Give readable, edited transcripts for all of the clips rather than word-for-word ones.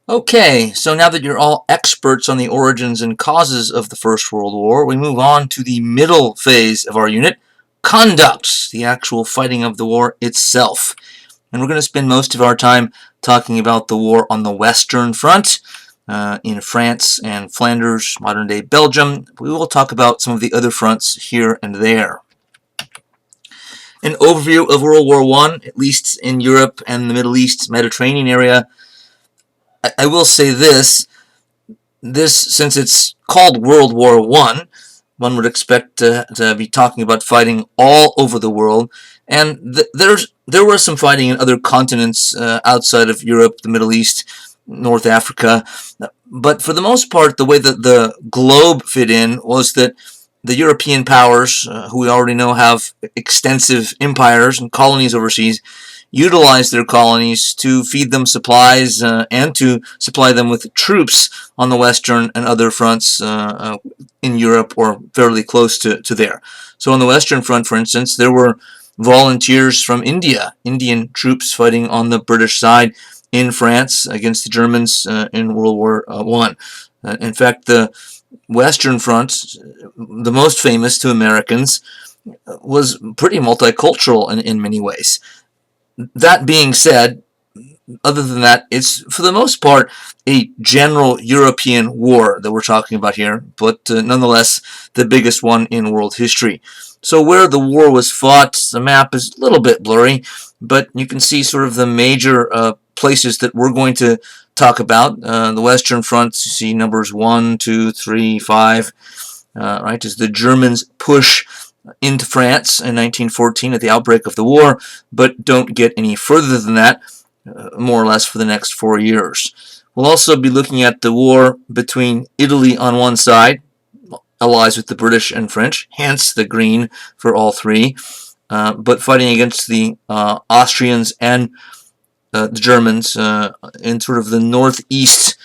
Okay, so now that you're all experts on the origins and causes of the First World War, we move on to the middle phase of our unit, conduct, the actual fighting of the war itself. And we're going to spend most of our time talking about the war on the Western Front, in France and Flanders, modern-day Belgium. We will talk about some of the other fronts here and there. An overview of World War I, at least in Europe and the Middle East, Mediterranean area. I will say this, since it's called World War I, one would expect to be talking about fighting all over the world, and there was some fighting in other continents outside of Europe, the Middle East, North Africa, but for the most part, the way that the globe fit in was that the European powers, who we already know have extensive empires and colonies overseas, utilize their colonies to feed them supplies and to supply them with troops on the Western and other fronts in Europe or fairly close to there. So on the Western Front, for instance, there were volunteers from India, Indian troops fighting on the British side in France against the Germans in World War I. In fact, the Western Front, the most famous to Americans, was pretty multicultural in many ways. That being said, other than that, it's for the most part a general European war that we're talking about here, but nonetheless the biggest one in world history. So where the war was fought, the map is a little bit blurry, but you can see sort of the major places that we're going to talk about. The Western Front, you see numbers 1, 2, 3, 5, right, as the Germans push into France in 1914 at the outbreak of the war, but don't get any further than that, more or less for the next 4 years. We'll also be looking at the war between Italy on one side, allies with the British and French, hence the green for all three, but fighting against the Austrians and the Germans in sort of the northeast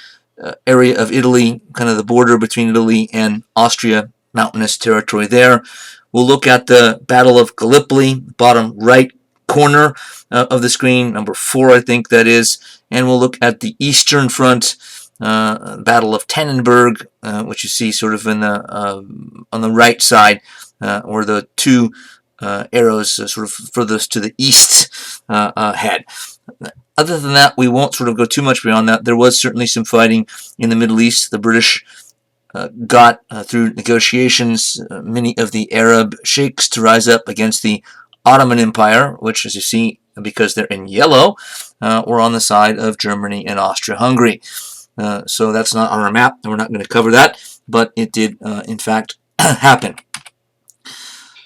area of Italy, kind of the border between Italy and Austria, mountainous territory there. We'll look at the Battle of Gallipoli, bottom right corner of the screen, number 4 I think that is, and we'll look at the Eastern Front, Battle of Tannenberg, which you see sort of in the on the right side, where the two arrows sort of furthest to the east head. Other than that, we won't sort of go too much beyond that. There was certainly some fighting in the Middle East. The British got, through negotiations, many of the Arab sheikhs to rise up against the Ottoman Empire, which, as you see, because they're in yellow, were on the side of Germany and Austria-Hungary. So that's not on our map, and we're not going to cover that, but it did, in fact, happen.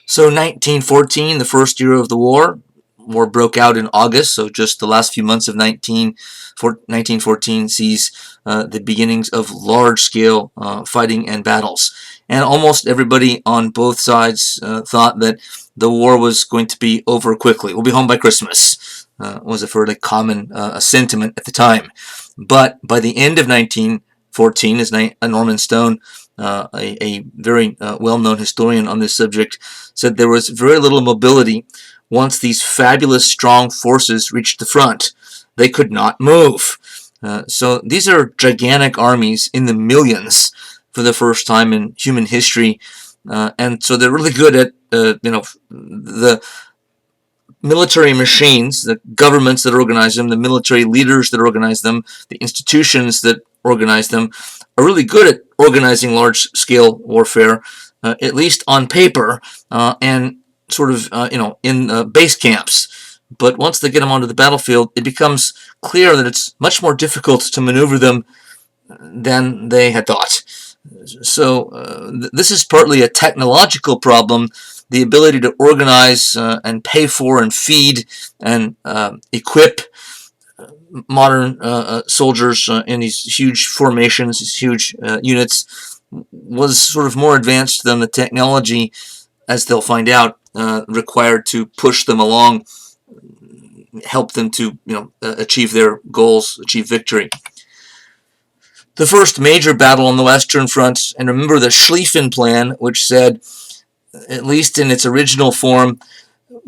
So 1914, the first year of the war. War broke out in August, so just the last few months of 1914 sees the beginnings of large-scale fighting and battles. And almost everybody on both sides thought that the war was going to be over quickly. We'll be home by Christmas, was a fairly common sentiment at the time. But by the end of 1914, as Norman Stone, a very well-known historian on this subject, said there was very little mobility. Once these fabulous strong forces reached the front, they could not move. So these are gigantic armies in the millions for the first time in human history, and so they're really good at the military machines, the governments that organize them, the military leaders that organize them, the institutions that organize them, are really good at organizing large-scale warfare, at least on paper, and sort of, in base camps. But once they get them onto the battlefield, it becomes clear that it's much more difficult to maneuver them than they had thought. So this is partly a technological problem, the ability to organize and pay for and feed and equip modern soldiers in these huge formations, these huge units, was sort of more advanced than the technology, as they'll find out, required to push them along, help them to achieve their goals, achieve victory. The first major battle on the Western Front, and remember the Schlieffen Plan, which said, at least in its original form,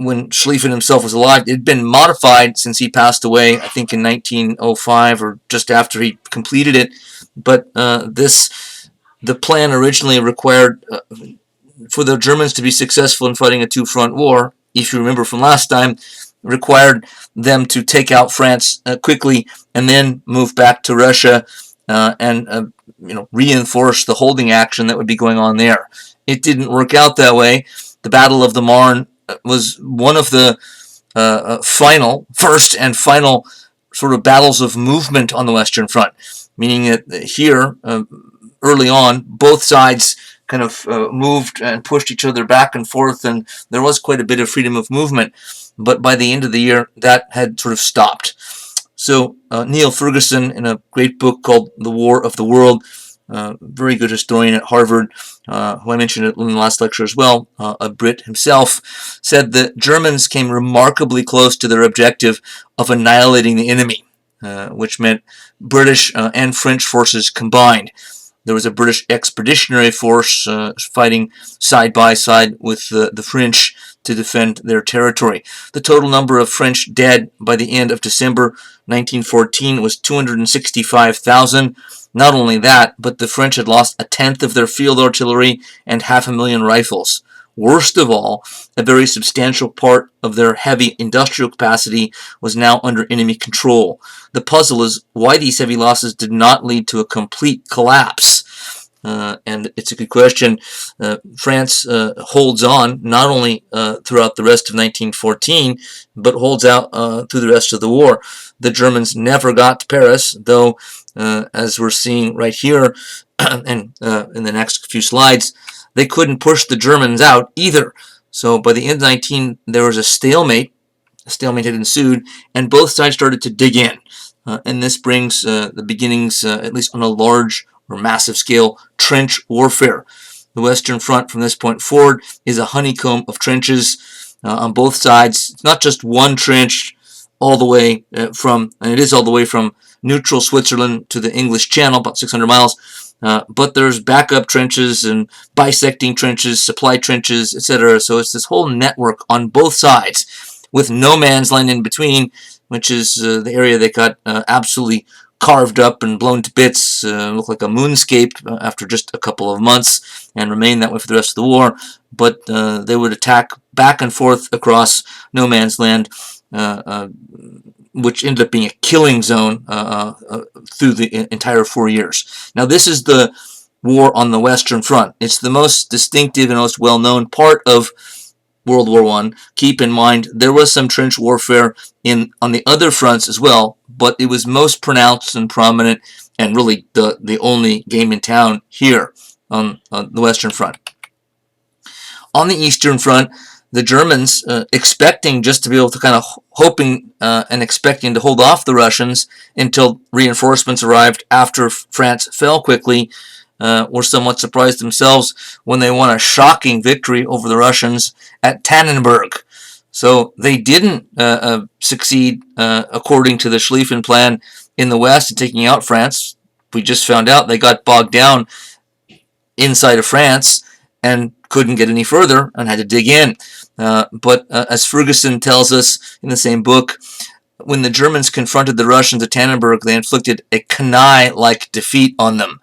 when Schlieffen himself was alive. It had been modified since he passed away, I think in 1905 or just after he completed it. But the plan originally required for the Germans to be successful in fighting a two-front war, if you remember from last time, required them to take out France quickly and then move back to Russia and reinforce the holding action that would be going on there. It didn't work out that way. The Battle of the Marne was one of the first and final sort of battles of movement on the Western Front, meaning that here, early on, both sides kind of moved and pushed each other back and forth, and there was quite a bit of freedom of movement. But by the end of the year, that had sort of stopped. So Neil Ferguson, in a great book called The War of the World, very good historian at Harvard, who I mentioned in the last lecture as well, a Brit himself, said that Germans came remarkably close to their objective of annihilating the enemy, which meant British and French forces combined. There was a British expeditionary force fighting side by side with the French to defend their territory. The total number of French dead by the end of December 1914 was 265,000. Not only that, but the French had lost a tenth of their field artillery and 500,000 rifles. Worst of all, a very substantial part of their heavy industrial capacity was now under enemy control. The puzzle is why these heavy losses did not lead to a complete collapse. And it's a good question. France holds on not only throughout the rest of 1914, but holds out through the rest of the war. The Germans never got to Paris, though, as we're seeing right here and in the next few slides, they couldn't push the Germans out either. So by the end of 19, there was a stalemate. A stalemate had ensued, and both sides started to dig in. And this brings the beginnings, at least on a large or massive scale, trench warfare. The Western Front from this point forward is a honeycomb of trenches on both sides. It's not just one trench all the way and it is all the way from neutral Switzerland to the English Channel, about 600 miles. But there's backup trenches and bisecting trenches, supply trenches, etc. So it's this whole network on both sides with no man's land in between, which is the area that got absolutely carved up and blown to bits, looked like a moonscape after just a couple of months, and remained that way for the rest of the war. But they would attack back and forth across no man's land, which ended up being a killing zone through the entire 4 years. Now, this is the war on the Western Front. It's the most distinctive and most well-known part of World War I. Keep in mind, there was some trench warfare on the other fronts as well, but it was most pronounced and prominent, and really the only game in town here on the Western Front. On the Eastern Front, the Germans, expecting just to be able to kind of hoping and expecting to hold off the Russians until reinforcements arrived after France fell quickly, were somewhat surprised themselves when they won a shocking victory over the Russians at Tannenberg. So they didn't succeed according to the Schlieffen plan in the West in taking out France. We just found out they got bogged down inside of France and couldn't get any further and had to dig in. But as Ferguson tells us in the same book, when the Germans confronted the Russians at Tannenberg, they inflicted a canaille-like defeat on them.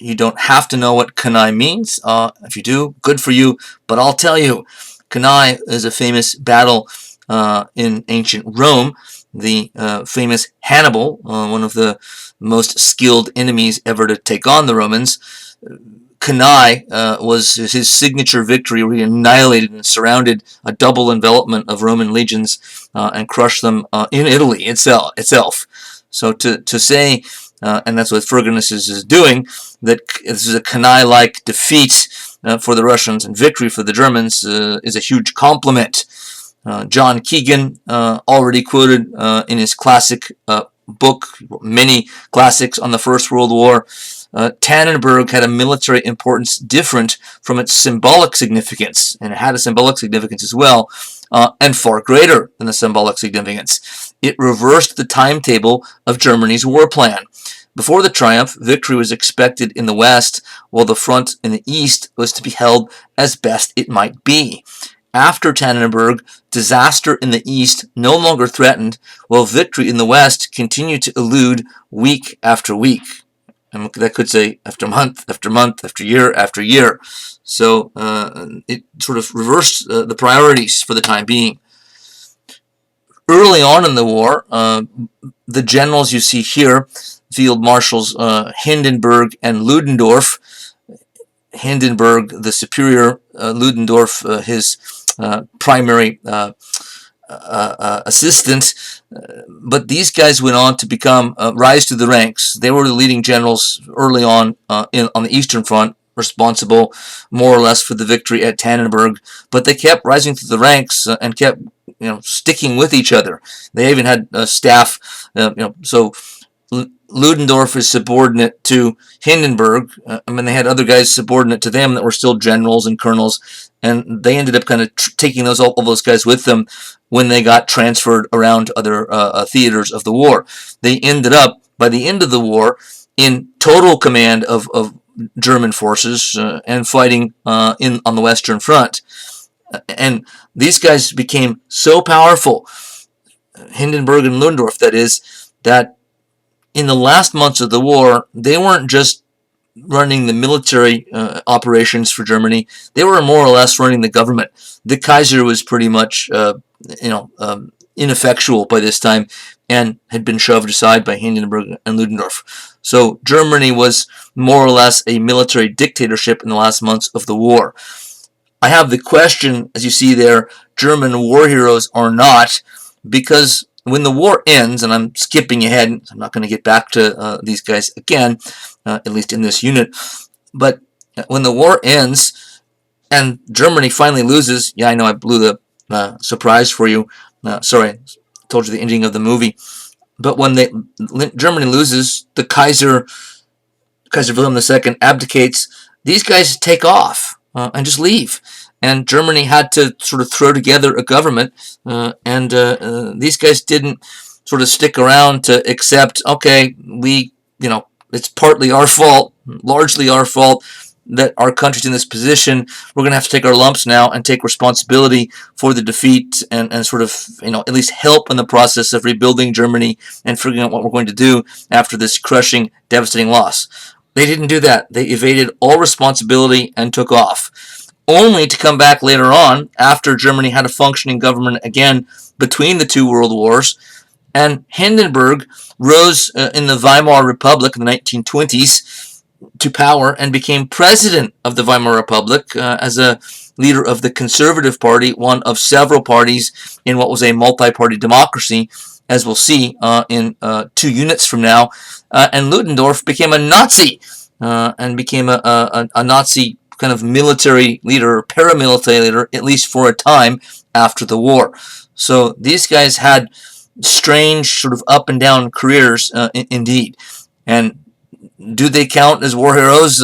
You don't have to know what canaille means. If you do, good for you. But I'll tell you, canaille is a famous battle in ancient Rome. The famous Hannibal, one of the most skilled enemies ever to take on the Romans, canaille was his signature victory, where he annihilated and surrounded a double envelopment of Roman legions and crushed them in Italy itself. So to say, and that's what Ferguson is doing, that this is a canaille-like defeat for the Russians and victory for the Germans is a huge compliment. John Keegan, already quoted in his classic book, many classics on the First World War, Tannenberg had a military importance different from its symbolic significance, and it had a symbolic significance as well, and far greater than the symbolic significance. It reversed the timetable of Germany's war plan. Before the triumph, victory was expected in the West, while the front in the East was to be held as best it might be. After Tannenberg, disaster in the east no longer threatened, while victory in the west continued to elude week after week. And that could say after month, after month, after year. So it sort of reversed the priorities for the time being. Early on in the war, the generals you see here, Field Marshals Hindenburg and Ludendorff, Hindenburg the superior, Ludendorff his primary assistant, but these guys went on to become rise to the ranks. They were the leading generals early on on the Eastern Front, responsible more or less for the victory at Tannenberg, but they kept rising through the ranks and kept sticking with each other. They even had staff, so Ludendorff is subordinate to Hindenburg. They had other guys subordinate to them that were still generals and colonels, and they ended up kind of taking all those guys with them when they got transferred around to other theaters of the war. They ended up, by the end of the war, in total command of German forces and fighting on the Western Front. And these guys became so powerful, Hindenburg and Ludendorff, that is, that in the last months of the war, they weren't just running the military operations for Germany. They were more or less running the government. The Kaiser was pretty much, ineffectual by this time and had been shoved aside by Hindenburg and Ludendorff. So Germany was more or less a military dictatorship in the last months of the war. I have the question, as you see there, German war heroes or not, because when the war ends, and I'm skipping ahead, I'm not going to get back to these guys again, at least in this unit, but when the war ends and Germany finally loses, yeah, I know I blew the surprise for you, sorry, I told you the ending of the movie, but when Germany loses, the Kaiser Wilhelm II abdicates, these guys take off and just leave. And Germany had to sort of throw together a government, and these guys didn't sort of stick around to accept, okay, it's partly our fault, largely our fault, that our country's in this position. We're going to have to take our lumps now and take responsibility for the defeat and sort of, at least help in the process of rebuilding Germany and figuring out what we're going to do after this crushing, devastating loss. They didn't do that. They evaded all responsibility and took off, only to come back later on after Germany had a functioning government again between the two world wars. And Hindenburg rose in the Weimar Republic in the 1920s to power and became president of the Weimar Republic as a leader of the Conservative Party, one of several parties in what was a multi-party democracy, as we'll see in 2 units from now. And Ludendorff became a Nazi and became a Nazi kind of military leader, paramilitary leader, at least for a time after the war. So these guys had strange sort of up and down careers indeed. And do they count as war heroes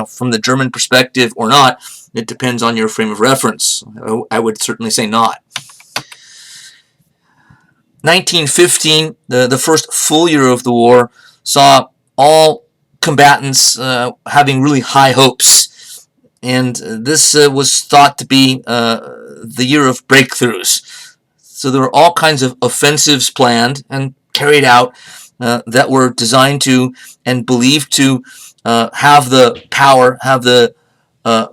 from the German perspective or not? It depends on your frame of reference. I would certainly say not. 1915, the first full year of the war, saw all combatants having really high hopes. And this was thought to be the year of breakthroughs. So there were all kinds of offensives planned and carried out that were designed to and believed to have the power, have the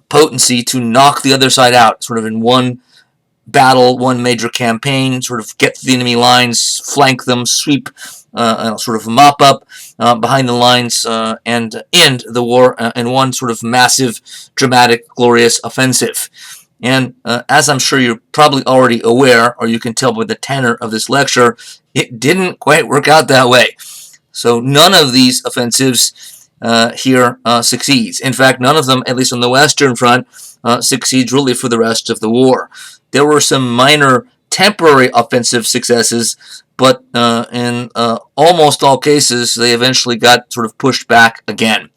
potency to knock the other side out, sort of in one battle, one major campaign, sort of get to the enemy lines, flank them, sweep, sort of mop up behind the lines and end the war in one sort of massive, dramatic, glorious offensive. And as I'm sure you're probably already aware, or you can tell by the tenor of this lecture, it didn't quite work out that way. So none of these offensives here succeeds. In fact, none of them, at least on the Western Front, succeeds really for the rest of the war. There were some minor temporary offensive successes, but in almost all cases, they eventually got sort of pushed back again.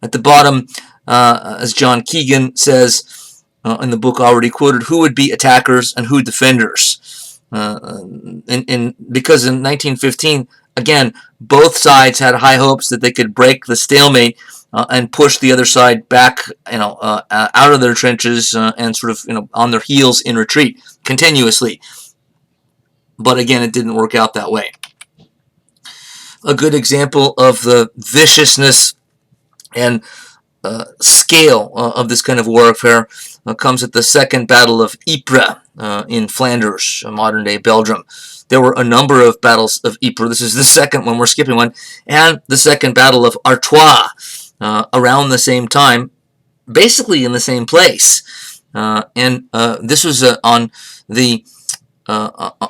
At the bottom, as John Keegan says in the book already quoted, who would be attackers and who defenders? Because in 1915, again, both sides had high hopes that they could break the stalemate and push the other side back, out of their trenches and sort of, on their heels in retreat continuously. But again, it didn't work out that way. A good example of the viciousness and scale of this kind of warfare comes at the Second Battle of Ypres in Flanders, modern-day Belgium. There were a number of battles of Ypres. This is the second one. We're skipping one. And the Second Battle of Artois around the same time, basically in the same place. And this was on the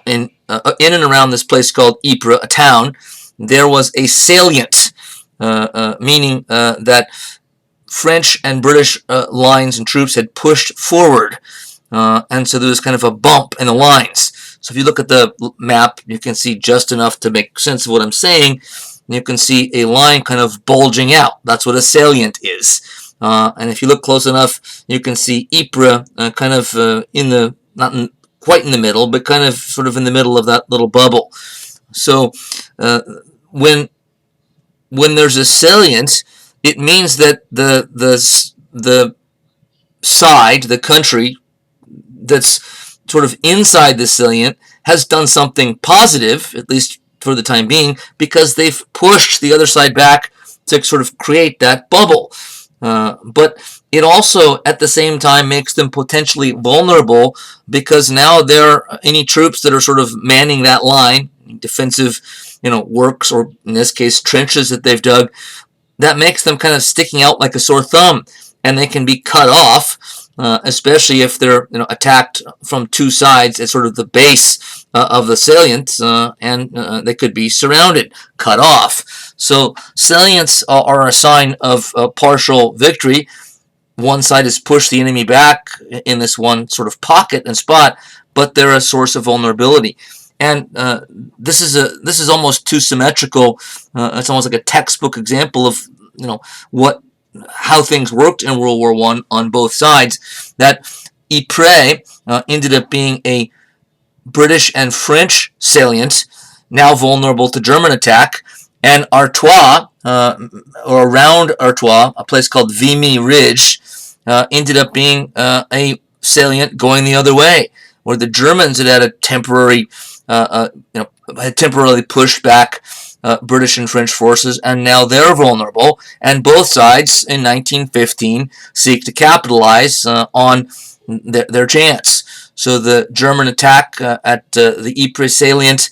in and around this place called Ypres, a town. There was a salient, meaning that French and British lines and troops had pushed forward, and so there was kind of a bump in the lines. So if you look at the map, you can see just enough to make sense of what I'm saying. You can see a line kind of bulging out. That's what a salient is. And if you look close enough, you can see Ypres kind of not quite in the middle, but kind of sort of in the middle of that little bubble. So when there's a salient, it means that the side, the country that's sort of inside the salient has done something positive, at least for the time being, because they've pushed the other side back to sort of create that bubble. But it also, at the same time, makes them potentially vulnerable, because now any troops that are sort of manning that line, defensive, works, or in this case, trenches that they've dug, that makes them kind of sticking out like a sore thumb, and they can be cut off, especially if they're attacked from two sides at sort of the base of the salient, and they could be surrounded, cut off. So salients are a sign of partial victory. One side has pushed the enemy back in this one sort of pocket and spot, but they're a source of vulnerability. And this is almost too symmetrical. It's almost like a textbook example of how things worked in World War I on both sides. That Ypres ended up being a British and French salient, now vulnerable to German attack, and Artois, or around Artois, a place called Vimy Ridge, ended up being a salient going the other way, where the Germans had a temporarily pushed back British and French forces, and now they're vulnerable, and both sides in 1915 seek to capitalize on their chance. So the German attack at the Ypres salient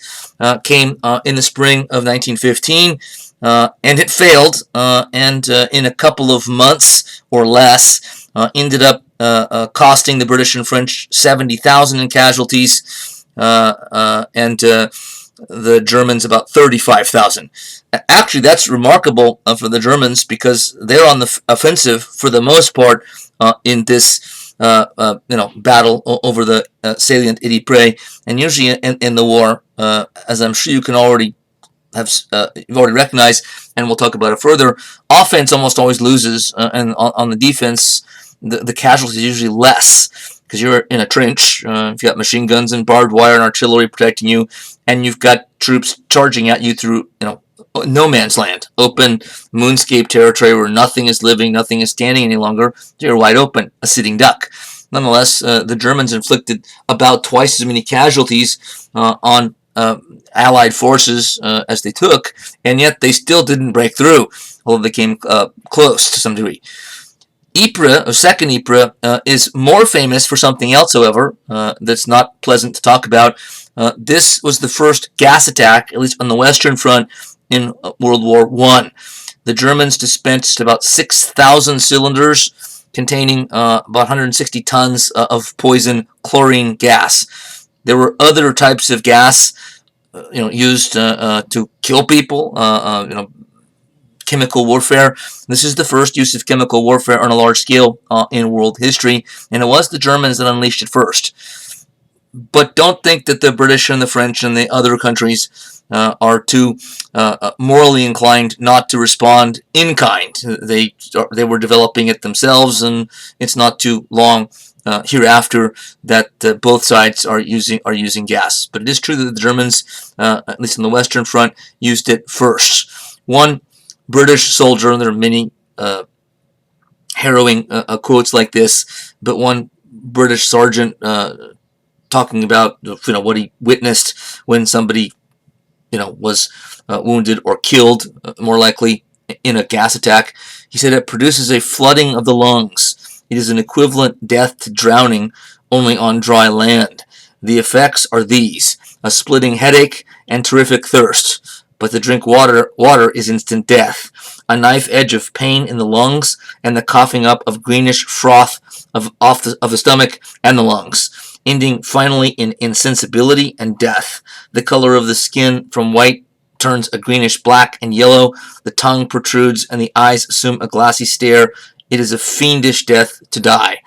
came in the spring of 1915, and it failed, and in a couple of months or less ended up costing the British and French 70,000 in casualties, and the Germans about 35,000. Actually, that's remarkable for the Germans, because they're on the offensive for the most part in this battle over the salient at Ypres. And usually in the war, as I'm sure you can already you've already recognized, and we'll talk about it further, offense almost always loses, and on the defense, the casualties are usually less, because you're in a trench. You've got machine guns and barbed wire and artillery protecting you, and you've got troops charging at you through no man's land, open moonscape territory where nothing is living, nothing is standing any longer. You're wide open, a sitting duck. Nonetheless, the Germans inflicted about twice as many casualties on Allied forces as they took, and yet they still didn't break through, although they came close to some degree. Ypres, or Second Ypres, is more famous for something else, however, that's not pleasant to talk about. This was the first gas attack, at least on the Western Front, in World War I. The Germans dispensed about 6,000 cylinders containing about 160 tons of poison chlorine gas. There were other types of gas, used to kill people, chemical warfare. This is the first use of chemical warfare on a large scale in world history, and it was the Germans that unleashed it first. But don't think that the British and the French and the other countries are too morally inclined not to respond in kind. They were developing it themselves, and it's not too long hereafter that both sides are using gas. But it is true that the Germans, at least on the Western Front, used it first. One British soldier, and there are many harrowing quotes like this, but one British sergeant talking about what he witnessed when somebody was wounded or killed, more likely in a gas attack. He said it produces a flooding of the lungs. It is an equivalent death to drowning, only on dry land. The effects are these: a splitting headache and terrific thirst. But to drink water is instant death. A knife edge of pain in the lungs, and the coughing up of greenish froth of the stomach and the lungs, ending finally in insensibility and death. The color of the skin from white turns a greenish black and yellow, the tongue protrudes, and the eyes assume a glassy stare. It is a fiendish death to die.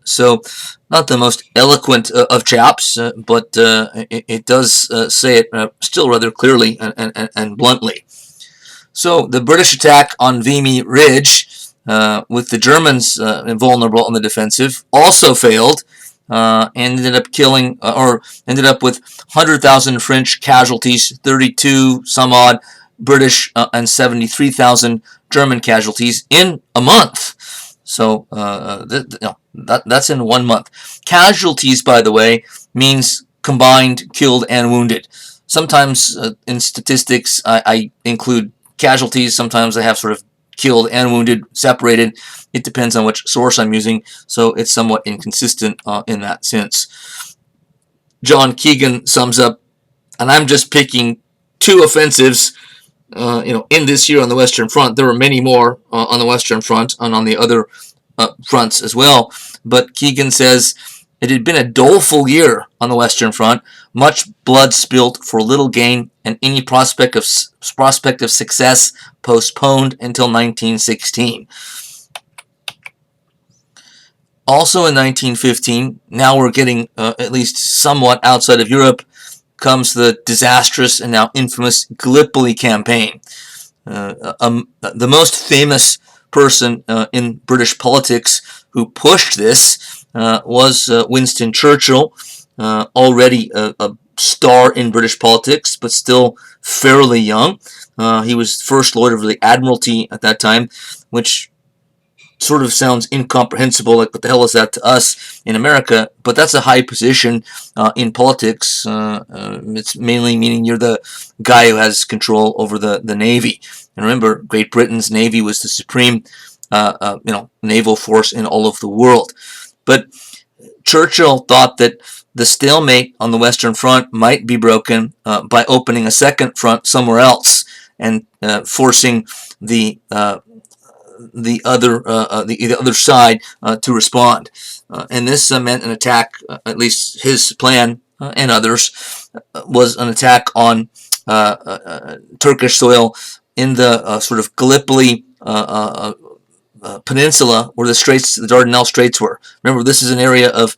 So, not the most eloquent of chaps, but it does say it still rather clearly and bluntly. So, the British attack on Vimy Ridge, with the Germans invulnerable on the defensive, also failed. Ended up with 100,000 French casualties, 32 some odd British, and 73,000 German casualties in a month. So that's in 1 month. Casualties, by the way, means combined killed and wounded. Sometimes in statistics I include casualties. Sometimes I have sort of killed and wounded separated. It depends on which source I'm using, so it's somewhat inconsistent in that sense. John Keegan sums up, and I'm just picking 2 offensives in this year on the Western Front. There were many more on the Western Front and on the other fronts as well, but Keegan says it had been a doleful year on the Western Front, much blood spilt for little gain, and any prospect of success postponed until 1916. Also in 1915, now we're getting at least somewhat outside of Europe, comes the disastrous and now infamous Gallipoli campaign. The most famous person in British politics who pushed this was Winston Churchill, already a star in British politics, but still fairly young. He was First Lord of the Admiralty at that time, which sort of sounds incomprehensible, like what the hell is that to us in America, but that's a high position in politics. It's mainly meaning you're the guy who has control over the Navy. And remember, Great Britain's Navy was the supreme naval force in all of the world. But Churchill thought that the stalemate on the Western Front might be broken by opening a second front somewhere else and forcing the other side to respond. And this meant an attack, at least his plan and others, was an attack on Turkish soil in the sort of Gallipoli peninsula where the Dardanelles Straits were. Remember, this is an area of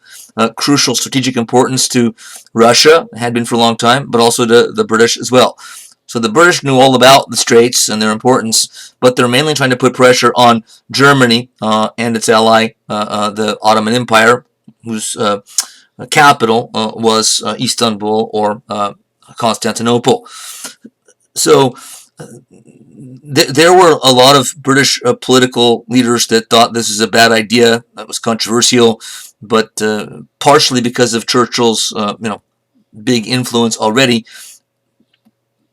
crucial strategic importance to Russia, had been for a long time, but also to the British as well. So the British knew all about the Straits and their importance, but they're mainly trying to put pressure on Germany and its ally, the Ottoman Empire, whose capital was Istanbul or Constantinople. So there were a lot of British political leaders that thought this is a bad idea, that was controversial, but partially because of Churchill's big influence already,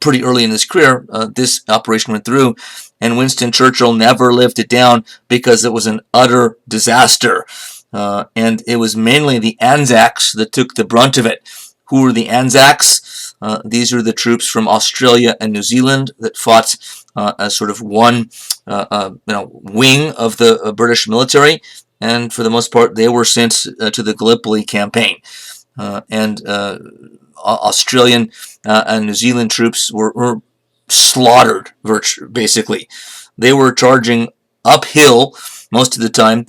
pretty early in his career, this operation went through, and Winston Churchill never lived it down because it was an utter disaster. And it was mainly the Anzacs that took the brunt of it. Who were the Anzacs? These are the troops from Australia and New Zealand that fought as sort of one wing of the British military, and for the most part they were sent to the Gallipoli campaign. Australian and New Zealand troops were slaughtered, basically. They were charging uphill most of the time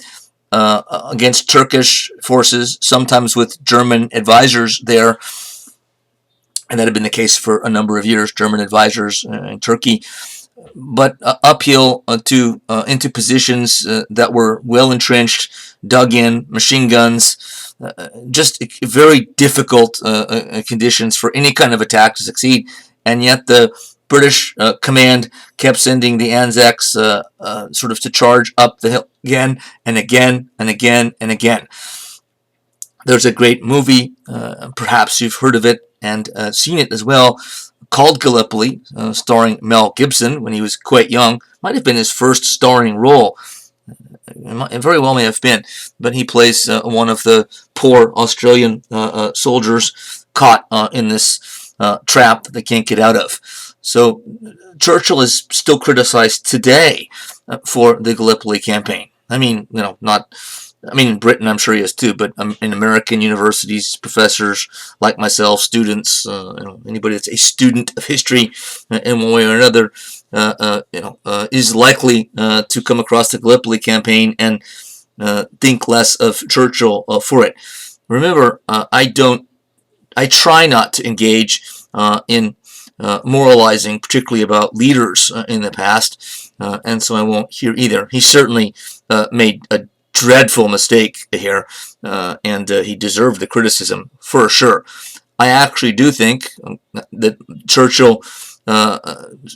against Turkish forces, sometimes with German advisors there, and that had been the case for a number of years, German advisors in Turkey, but uphill into positions that were well entrenched, dug in, machine guns, just very difficult conditions for any kind of attack to succeed. And yet the British command kept sending the Anzacs sort of to charge up the hill again and again and again and again. There's a great movie, perhaps you've heard of it and seen it as well, called Gallipoli, starring Mel Gibson when he was quite young. Might have been his first starring role. It very well may have been, but he plays one of the poor Australian soldiers caught in this trap that they can't get out of. So Churchill is still criticized today for the Gallipoli campaign. I mean, in Britain I'm sure he is too, but in American universities, professors like myself, students, anybody that's a student of history in one way or another, is likely to come across the Gallipoli campaign and think less of Churchill for it. Remember, I try not to engage in moralizing, particularly about leaders in the past, and so I won't here either. He certainly made a dreadful mistake here, and he deserved the criticism for sure. I actually do think that Churchill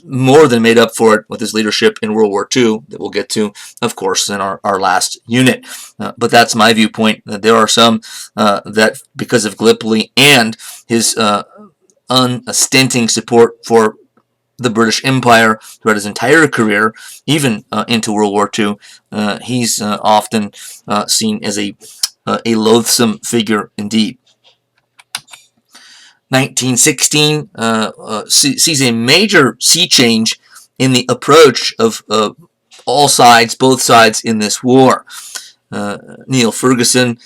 more than made up for it with his leadership in World War II, that we'll get to, of course, in our last unit. But that's my viewpoint. There are some that, because of Gallipoli and his unstinting support for the British Empire throughout his entire career, even into World War II, he's often seen as a loathsome figure indeed. 1916 sees a major sea change in the approach of all sides, both sides in this war. Neil Ferguson,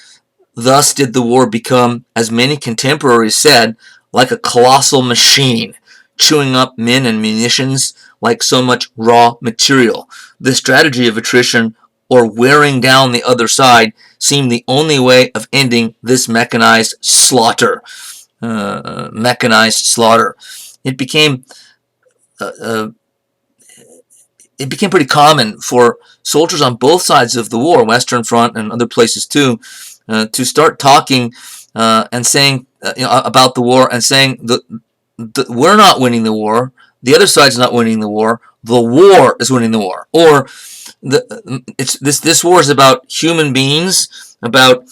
thus did the war become, as many contemporaries said, like a colossal machine, chewing up men and munitions like so much raw material. The strategy of attrition, or wearing down the other side, seemed the only way of ending this mechanized slaughter. It became pretty common for soldiers on both sides of the war, Western Front and other places too, to start talking and saying about the war and saying that we're not winning the war, the other side's not winning the war is winning the war, or this war is about human beings, about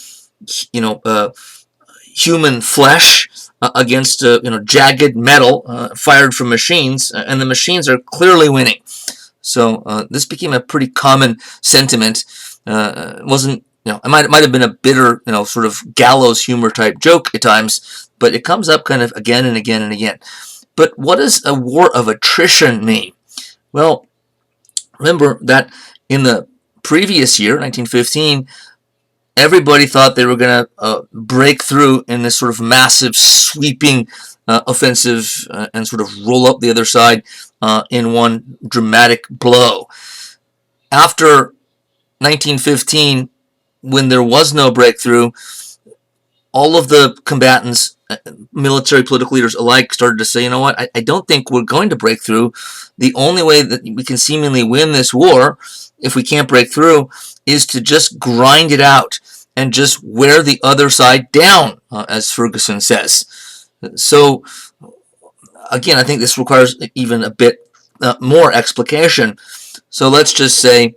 human flesh against jagged metal fired from machines, and the machines are clearly winning. So this became a pretty common sentiment. It wasn't, it might have been a bitter, sort of gallows humor type joke at times, but it comes up kind of again and again and again. But what does a war of attrition mean? Well, remember that in the previous year, 1915, everybody thought they were going to break through in this sort of massive, sweeping offensive and sort of roll up the other side in one dramatic blow. After 1915, when there was no breakthrough, all of the combatants, military, political leaders alike, started to say, you know what, I don't think we're going to break through. The only way that we can seemingly win this war, if we can't break through, is to just grind it out and just wear the other side down, as Ferguson says. So, again, I think this requires even a bit more explication. So let's just say,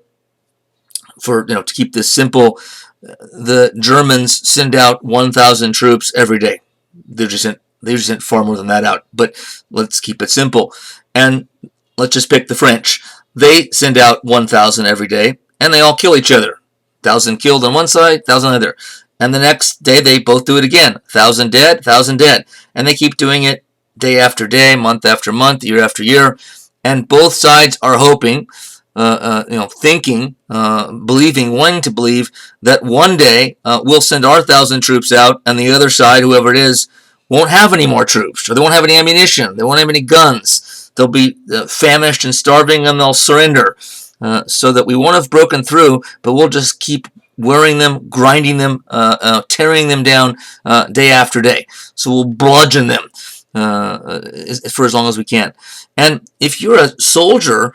to keep this simple, the Germans send out 1,000 troops every day. They just sent far more than that out, but let's keep it simple. And let's just pick the French. They send out 1,000 every day, and they all kill each other. 1,000 killed on one side, 1,000 on the other. And the next day, they both do it again. 1,000 dead, 1,000 dead. And they keep doing it day after day, month after month, year after year. And both sides are hoping, thinking, believing, wanting to believe that one day we'll send our 1,000 troops out, and the other side, whoever it is, won't have any more troops, or they won't have any ammunition, they won't have any guns. They'll be famished and starving, and they'll surrender. So that we won't have broken through, but we'll just keep wearing them, grinding them, tearing them down day after day. So we'll bludgeon them for as long as we can. And if you're a soldier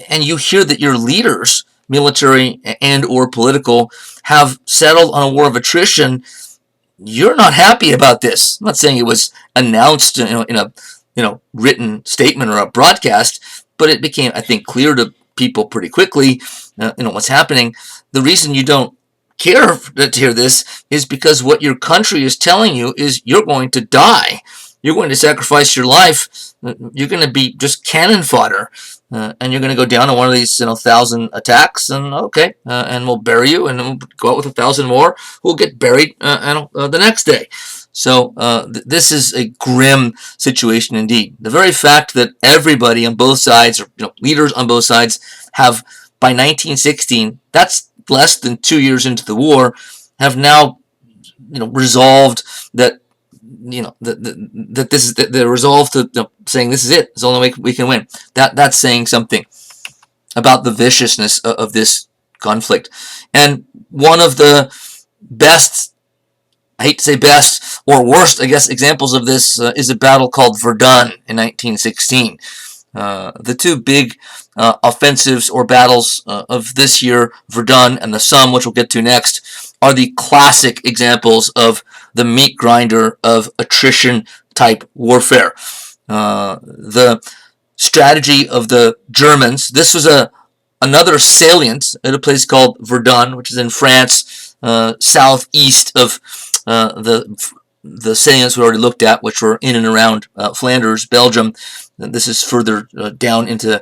and you hear that your leaders, military and or political, have settled on a war of attrition, you're not happy about this. I'm not saying it was announced in a written statement or a broadcast, but it became, I think, clear to people pretty quickly, what's happening. The reason you don't care to hear this is because what your country is telling you is you're going to die. You're going to sacrifice your life. You're going to be just cannon fodder. And you're going to go down in one of these 1,000 attacks, and okay, and we'll bury you, and we'll go out with 1,000 more who'll get buried the next day. So this is a grim situation indeed. The very fact that everybody on both sides, or leaders on both sides, have by 1916, that's less than 2 years into the war, have now resolved that that this is the resolve to saying this is it. It's the only way we can win. That's saying something about the viciousness of this conflict. And one of the best, I hate to say best or worst, I guess, examples of this is a battle called Verdun in 1916. The two big offensives or battles of this year, Verdun and the Somme, which we'll get to next, are the classic examples of the meat grinder of attrition type warfare. The strategy of the Germans, this was another salient at a place called Verdun, which is in France, southeast of the salients we already looked at, which were in and around Flanders, Belgium. This is further down into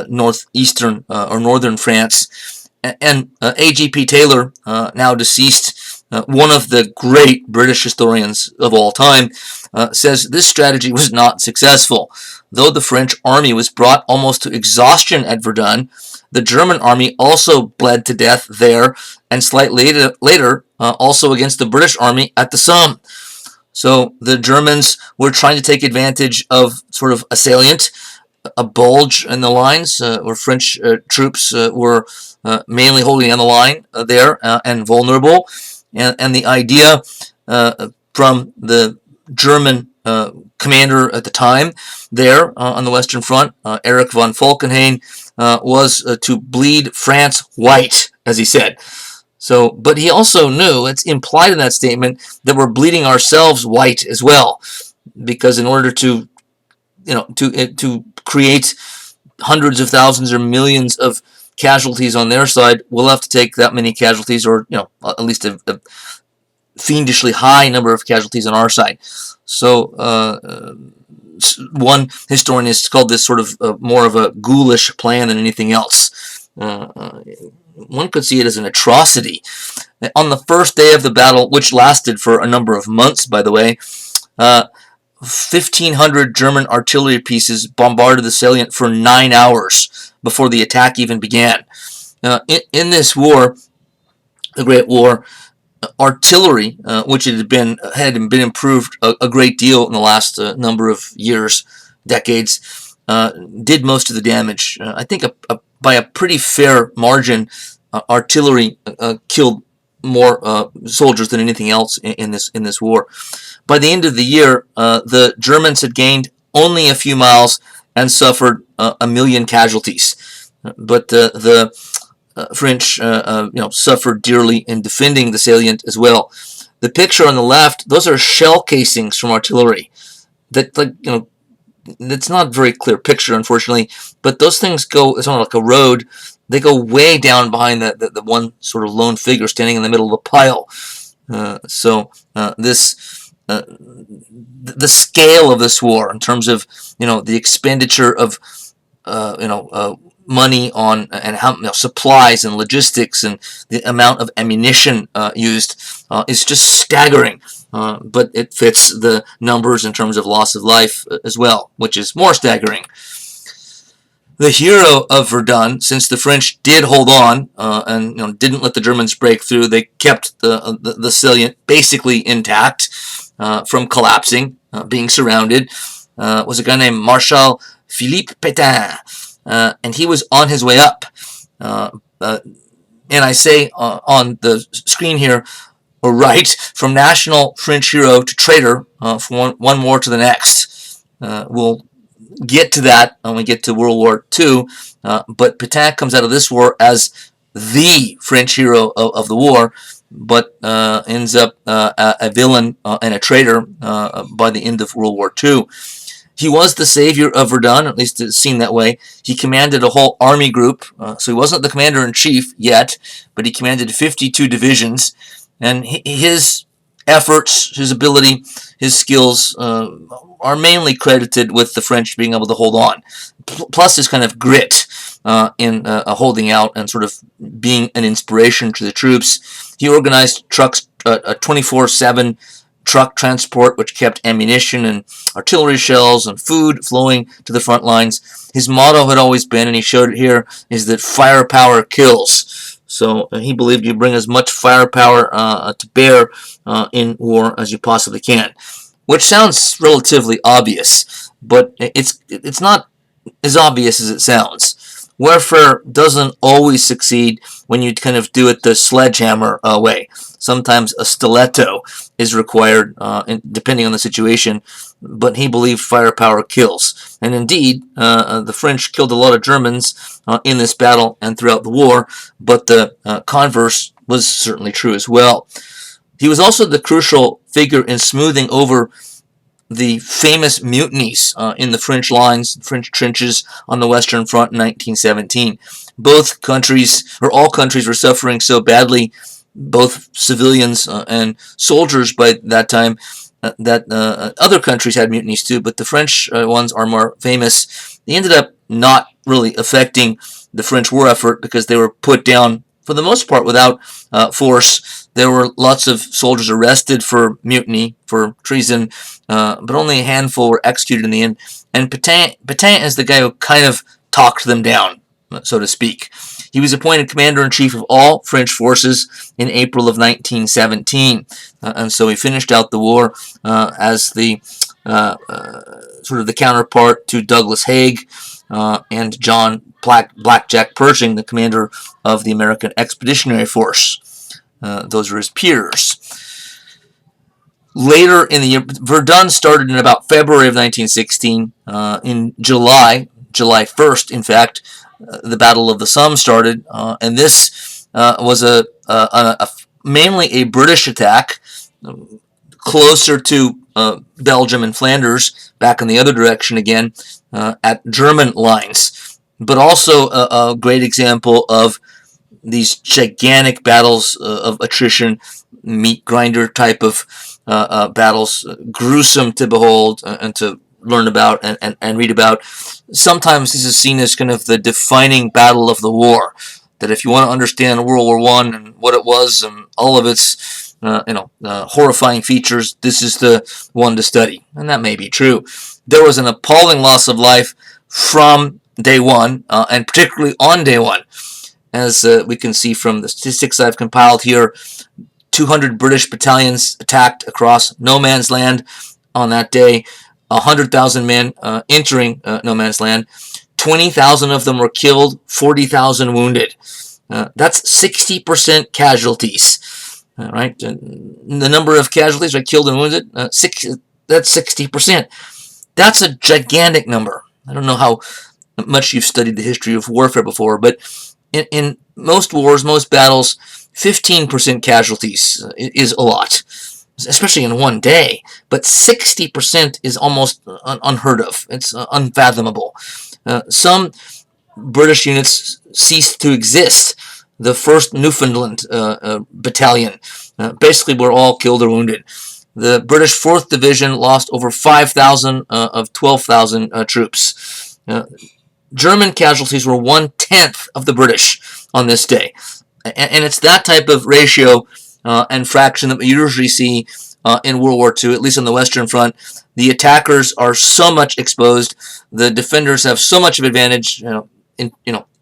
northeastern or northern France. And A.G.P. Taylor, now deceased, one of the great British historians of all time, says this strategy was not successful. Though the French army was brought almost to exhaustion at Verdun, the German army also bled to death there, and slightly later also against the British army at the Somme. So the Germans were trying to take advantage of sort of a salient, a bulge in the lines where French troops were mainly holding on the line there and vulnerable. And the idea from the German commander at the time there on the Western Front, Erich von Falkenhayn, was to bleed France white, as he said. So, but he also knew, it's implied in that statement, that we're bleeding ourselves white as well, because in order to, to create hundreds of thousands or millions of casualties on their side, we'll have to take that many casualties, or at least a fiendishly high number of casualties on our side. So, one historian has called this sort of more of a ghoulish plan than anything else. One could see it as an atrocity. On the first day of the battle, which lasted for a number of months, by the way, 1,500 German artillery pieces bombarded the salient for 9 hours before the attack even began. In this war, the Great War, artillery, which had been improved a great deal in the last number of years, decades, did most of the damage. I think by a pretty fair margin, artillery killed more soldiers than anything else in this war. By the end of the year, the Germans had gained only a few miles and suffered 1 million casualties. But the French, suffered dearly in defending the salient as well. The picture on the left, those are shell casings from artillery. It's not a very clear picture, unfortunately, but those things go, it's not like a road, they go way down behind the one sort of lone figure standing in the middle of the pile. The scale of this war in terms of, the expenditure of, money on and how supplies and logistics and the amount of ammunition used is just staggering. But it fits the numbers in terms of loss of life as well, which is more staggering. The hero of Verdun, since the French did hold on and didn't let the Germans break through, they kept the salient basically intact from collapsing, being surrounded, was a guy named Marshal Philippe Pétain. And he was on his way up. And I say on the screen here, or right, from national French hero to traitor, from one war to the next. We'll get to that when we get to World War II, but Pétain comes out of this war as the French hero of the war, but ends up a villain and a traitor by the end of World War II. He was the savior of Verdun, at least it seemed that way. He commanded a whole army group, so he wasn't the commander-in-chief yet, but he commanded 52 divisions, and his efforts, his ability, his skills are mainly credited with the French being able to hold on. Plus his kind of grit in holding out and sort of being an inspiration to the troops. He organized trucks, a 24/7 truck transport, which kept ammunition and artillery shells and food flowing to the front lines. His motto had always been, and he showed it here, is that firepower kills. So he believed you bring as much firepower to bear in war as you possibly can, which sounds relatively obvious, but it's not as obvious as it sounds. Warfare doesn't always succeed when you kind of do it the sledgehammer way. Sometimes a stiletto is required, depending on the situation, but he believed firepower kills. And indeed, the French killed a lot of Germans in this battle and throughout the war, but the converse was certainly true as well. He was also the crucial figure in smoothing over the famous mutinies in the French lines, French trenches on the Western Front in 1917. Both countries, or all countries, were suffering so badly, both civilians and soldiers by that time, that other countries had mutinies too, but the French ones are more famous. They ended up not really affecting the French war effort because they were put down, for the most part, without force. There were lots of soldiers arrested for mutiny, for treason, but only a handful were executed in the end. And Pétain is the guy who kind of talked them down, so to speak. He was appointed commander-in-chief of all French forces in April of 1917, and so he finished out the war as the sort of the counterpart to Douglas Haig and John Blackjack Pershing, the commander of the American Expeditionary Force. Those are his peers. Later in the year, Verdun started in about February of 1916. In July 1st, in fact, the Battle of the Somme started, and this was mainly a British attack, closer to Belgium and Flanders, back in the other direction again, at German lines, but also a great example of these gigantic battles of attrition, meat grinder type of battles, gruesome to behold and to learn about and read about. Sometimes this is seen as kind of the defining battle of the war, that if you want to understand World War I and what it was and all of its horrifying features, this is the one to study. And that may be true. There was an appalling loss of life from day one, and particularly on day one. As we can see from the statistics I've compiled here, 200 British battalions attacked across no man's land on that day, 100,000 men entering no man's land. 20,000 of them were killed, 40,000 wounded. That's 60% casualties. Right? The number of casualties are killed and wounded, that's 60%. That's a gigantic number. I don't know how much you've studied the history of warfare before, but in most wars, most battles, 15% casualties is a lot, especially in one day. But 60% is almost unheard of. It's unfathomable. Some British units ceased to exist. The 1st Newfoundland Battalion basically were all killed or wounded. The British 4th Division lost over 5,000 of 12,000 troops. German casualties were 1/10 of the British on this day. And it's that type of ratio and fraction that we usually see in World War II, at least on the Western Front. The attackers are so much exposed. The defenders have so much of advantage,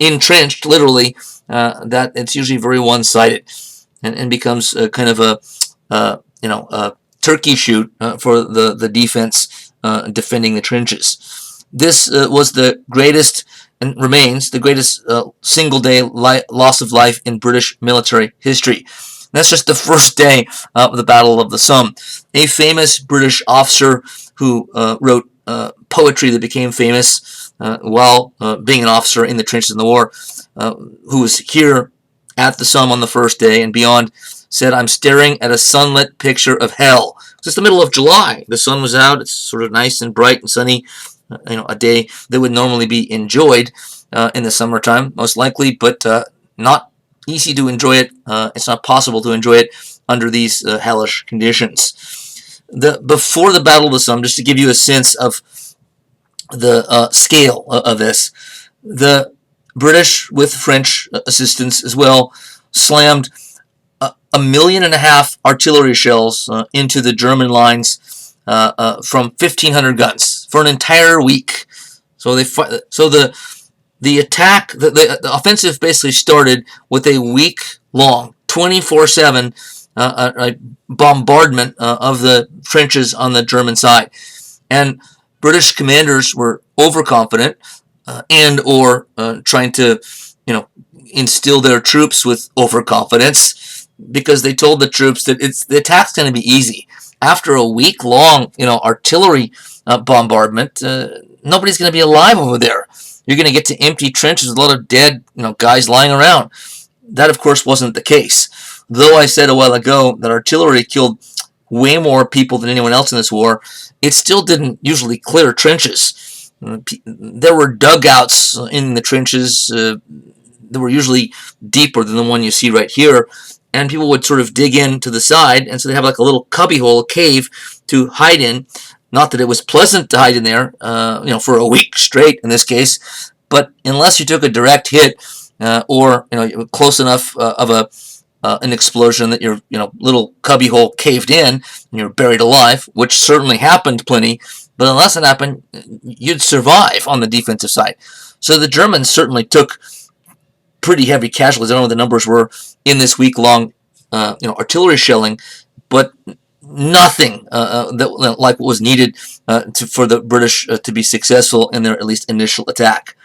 entrenched, literally, that it's usually very one-sided and becomes kind of a turkey shoot for the defense defending the trenches. This was the greatest, and remains the greatest single-day loss of life in British military history. That's just the first day of the Battle of the Somme. A famous British officer who wrote poetry that became famous while being an officer in the trenches in the war, who was here at the Somme on the first day and beyond said, "I'm staring at a sunlit picture of hell." It's the middle of July. The sun was out. It's sort of nice and bright and sunny. A day that would normally be enjoyed in the summertime, most likely, but not easy to enjoy it. It's not possible to enjoy it under these hellish conditions. Before the Battle of the Somme, just to give you a sense of the scale of this, the British, with French assistance as well, slammed 1.5 million artillery shells into the German lines from 1,500 guns for an entire week. So the attack, the offensive basically started with a week-long, 24/7 bombardment of the trenches on the German side. And British commanders were overconfident and or trying to, instill their troops with overconfidence, because they told the troops that the attack's going to be easy. After a week-long, artillery bombardment, nobody's going to be alive over there. You're going to get to empty trenches with a lot of dead, guys lying around. That, of course, wasn't the case. Though I said a while ago that artillery killed way more people than anyone else in this war, it still didn't usually clear trenches. There were dugouts in the trenches that were usually deeper than the one you see right here, and people would sort of dig in to the side, and so they have like a little cubbyhole, a cave to hide in. Not that it was pleasant to hide in there, for a week straight in this case, but unless you took a direct hit or close enough of an explosion that your little cubbyhole caved in and you're buried alive, which certainly happened plenty, but unless it happened, you'd survive on the defensive side. So the Germans certainly took pretty heavy casualties. I don't know what the numbers were in this week-long artillery shelling, but nothing that like what was needed for the British to be successful in their at least initial attack.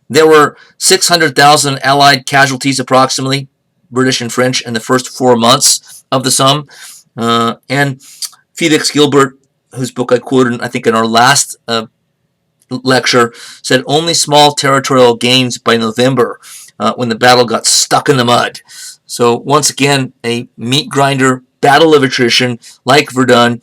There were 600,000 Allied casualties approximately, British and French, in the first 4 months of the Somme. And Felix Gilbert, whose book I quoted, I think, in our last lecture, said only small territorial gains by November when the battle got stuck in the mud. So once again, a meat grinder, battle of attrition like Verdun,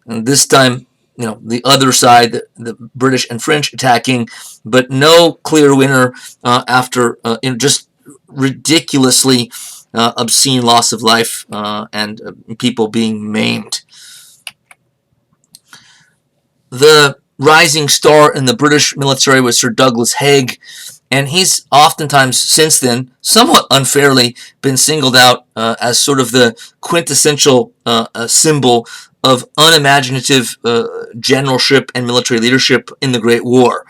and this time, the other side, the British and French attacking, but no clear winner after just ridiculously obscene loss of life and people being maimed. The rising star in the British military was Sir Douglas Haig, and he's oftentimes since then, somewhat unfairly, been singled out as sort of the quintessential symbol of unimaginative generalship and military leadership in the Great War.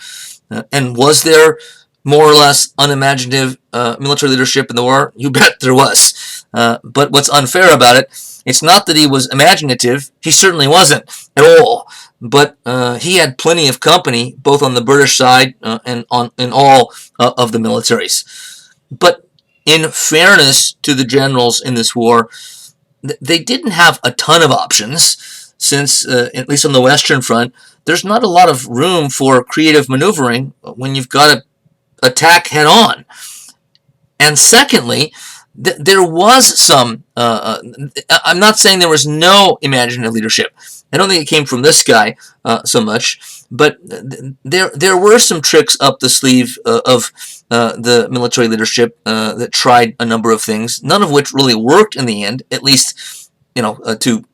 And was there more or less unimaginative military leadership in the war? You bet there was. But what's unfair about it, it's not that he was imaginative. He certainly wasn't at all. But he had plenty of company, both on the British side and in all of the militaries. But in fairness to the generals in this war, they didn't have a ton of options, since, at least on the Western Front, there's not a lot of room for creative maneuvering when you've got to attack head-on. And secondly, there was some, I'm not saying there was no imaginative leadership. I don't think it came from this guy so much, but there were some tricks up the sleeve of the military leadership that tried a number of things, none of which really worked in the end, at least, to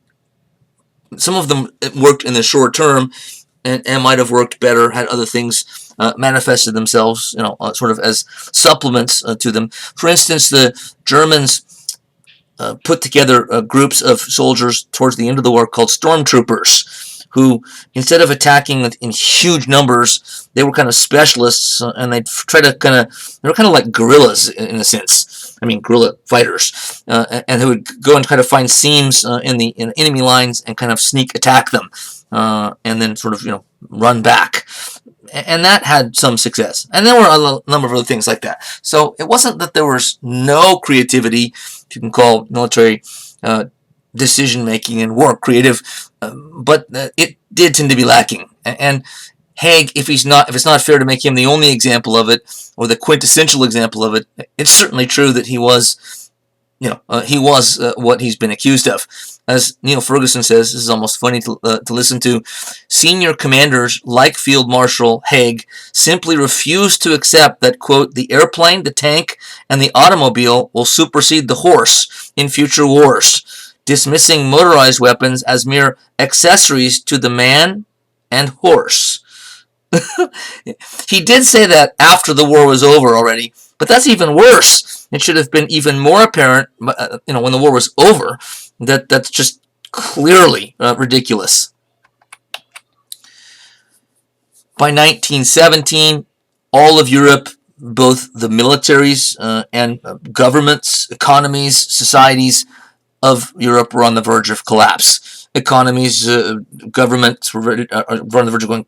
some of them it worked in the short term and might have worked better had other things manifested themselves, sort of as supplements to them. For instance, the Germans put together groups of soldiers towards the end of the war called stormtroopers, who, instead of attacking in huge numbers, they were kind of specialists, and they'd try to they were kind of like guerrillas in a sense. I mean, guerrilla fighters, and they would go and try to find seams in enemy lines and kind of sneak attack them, and then sort of run back. And that had some success. And there were a number of other things like that. So it wasn't that there was no creativity, if you can call military decision-making and war creative, but it did tend to be lacking. And Haig, if it's not fair to make him the only example of it, or the quintessential example of it, it's certainly true that he was he was what he's been accused of. As Neil Ferguson says, this is almost funny to listen to, senior commanders like Field Marshal Haig simply refuse to accept that, quote, the airplane, the tank, and the automobile will supersede the horse in future wars, dismissing motorized weapons as mere accessories to the man and horse. He did say that after the war was over already, but that's even worse. It should have been even more apparent, when the war was over, that that's just clearly ridiculous. By 1917, all of Europe, both the militaries and governments, economies, societies of Europe were on the verge of collapse. Economies, governments were on the verge of going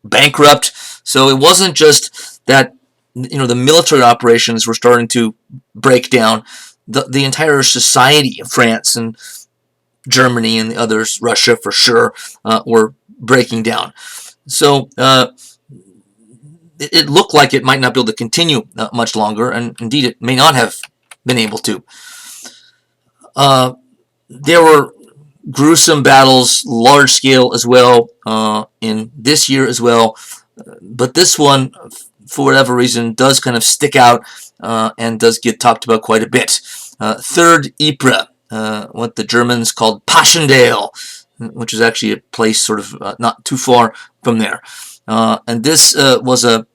bankrupt. So it wasn't just that the military operations were starting to break down. The entire society of France and Germany and the others, Russia for sure, were breaking down. So it looked like it might not be able to continue much longer, and indeed it may not have been able to. There were gruesome battles, large scale as well, in this year as well. But this one, for whatever reason, does kind of stick out and does get talked about quite a bit. Third Ypres, what the Germans called Passchendaele, which is actually a place sort of not too far from there. And this was a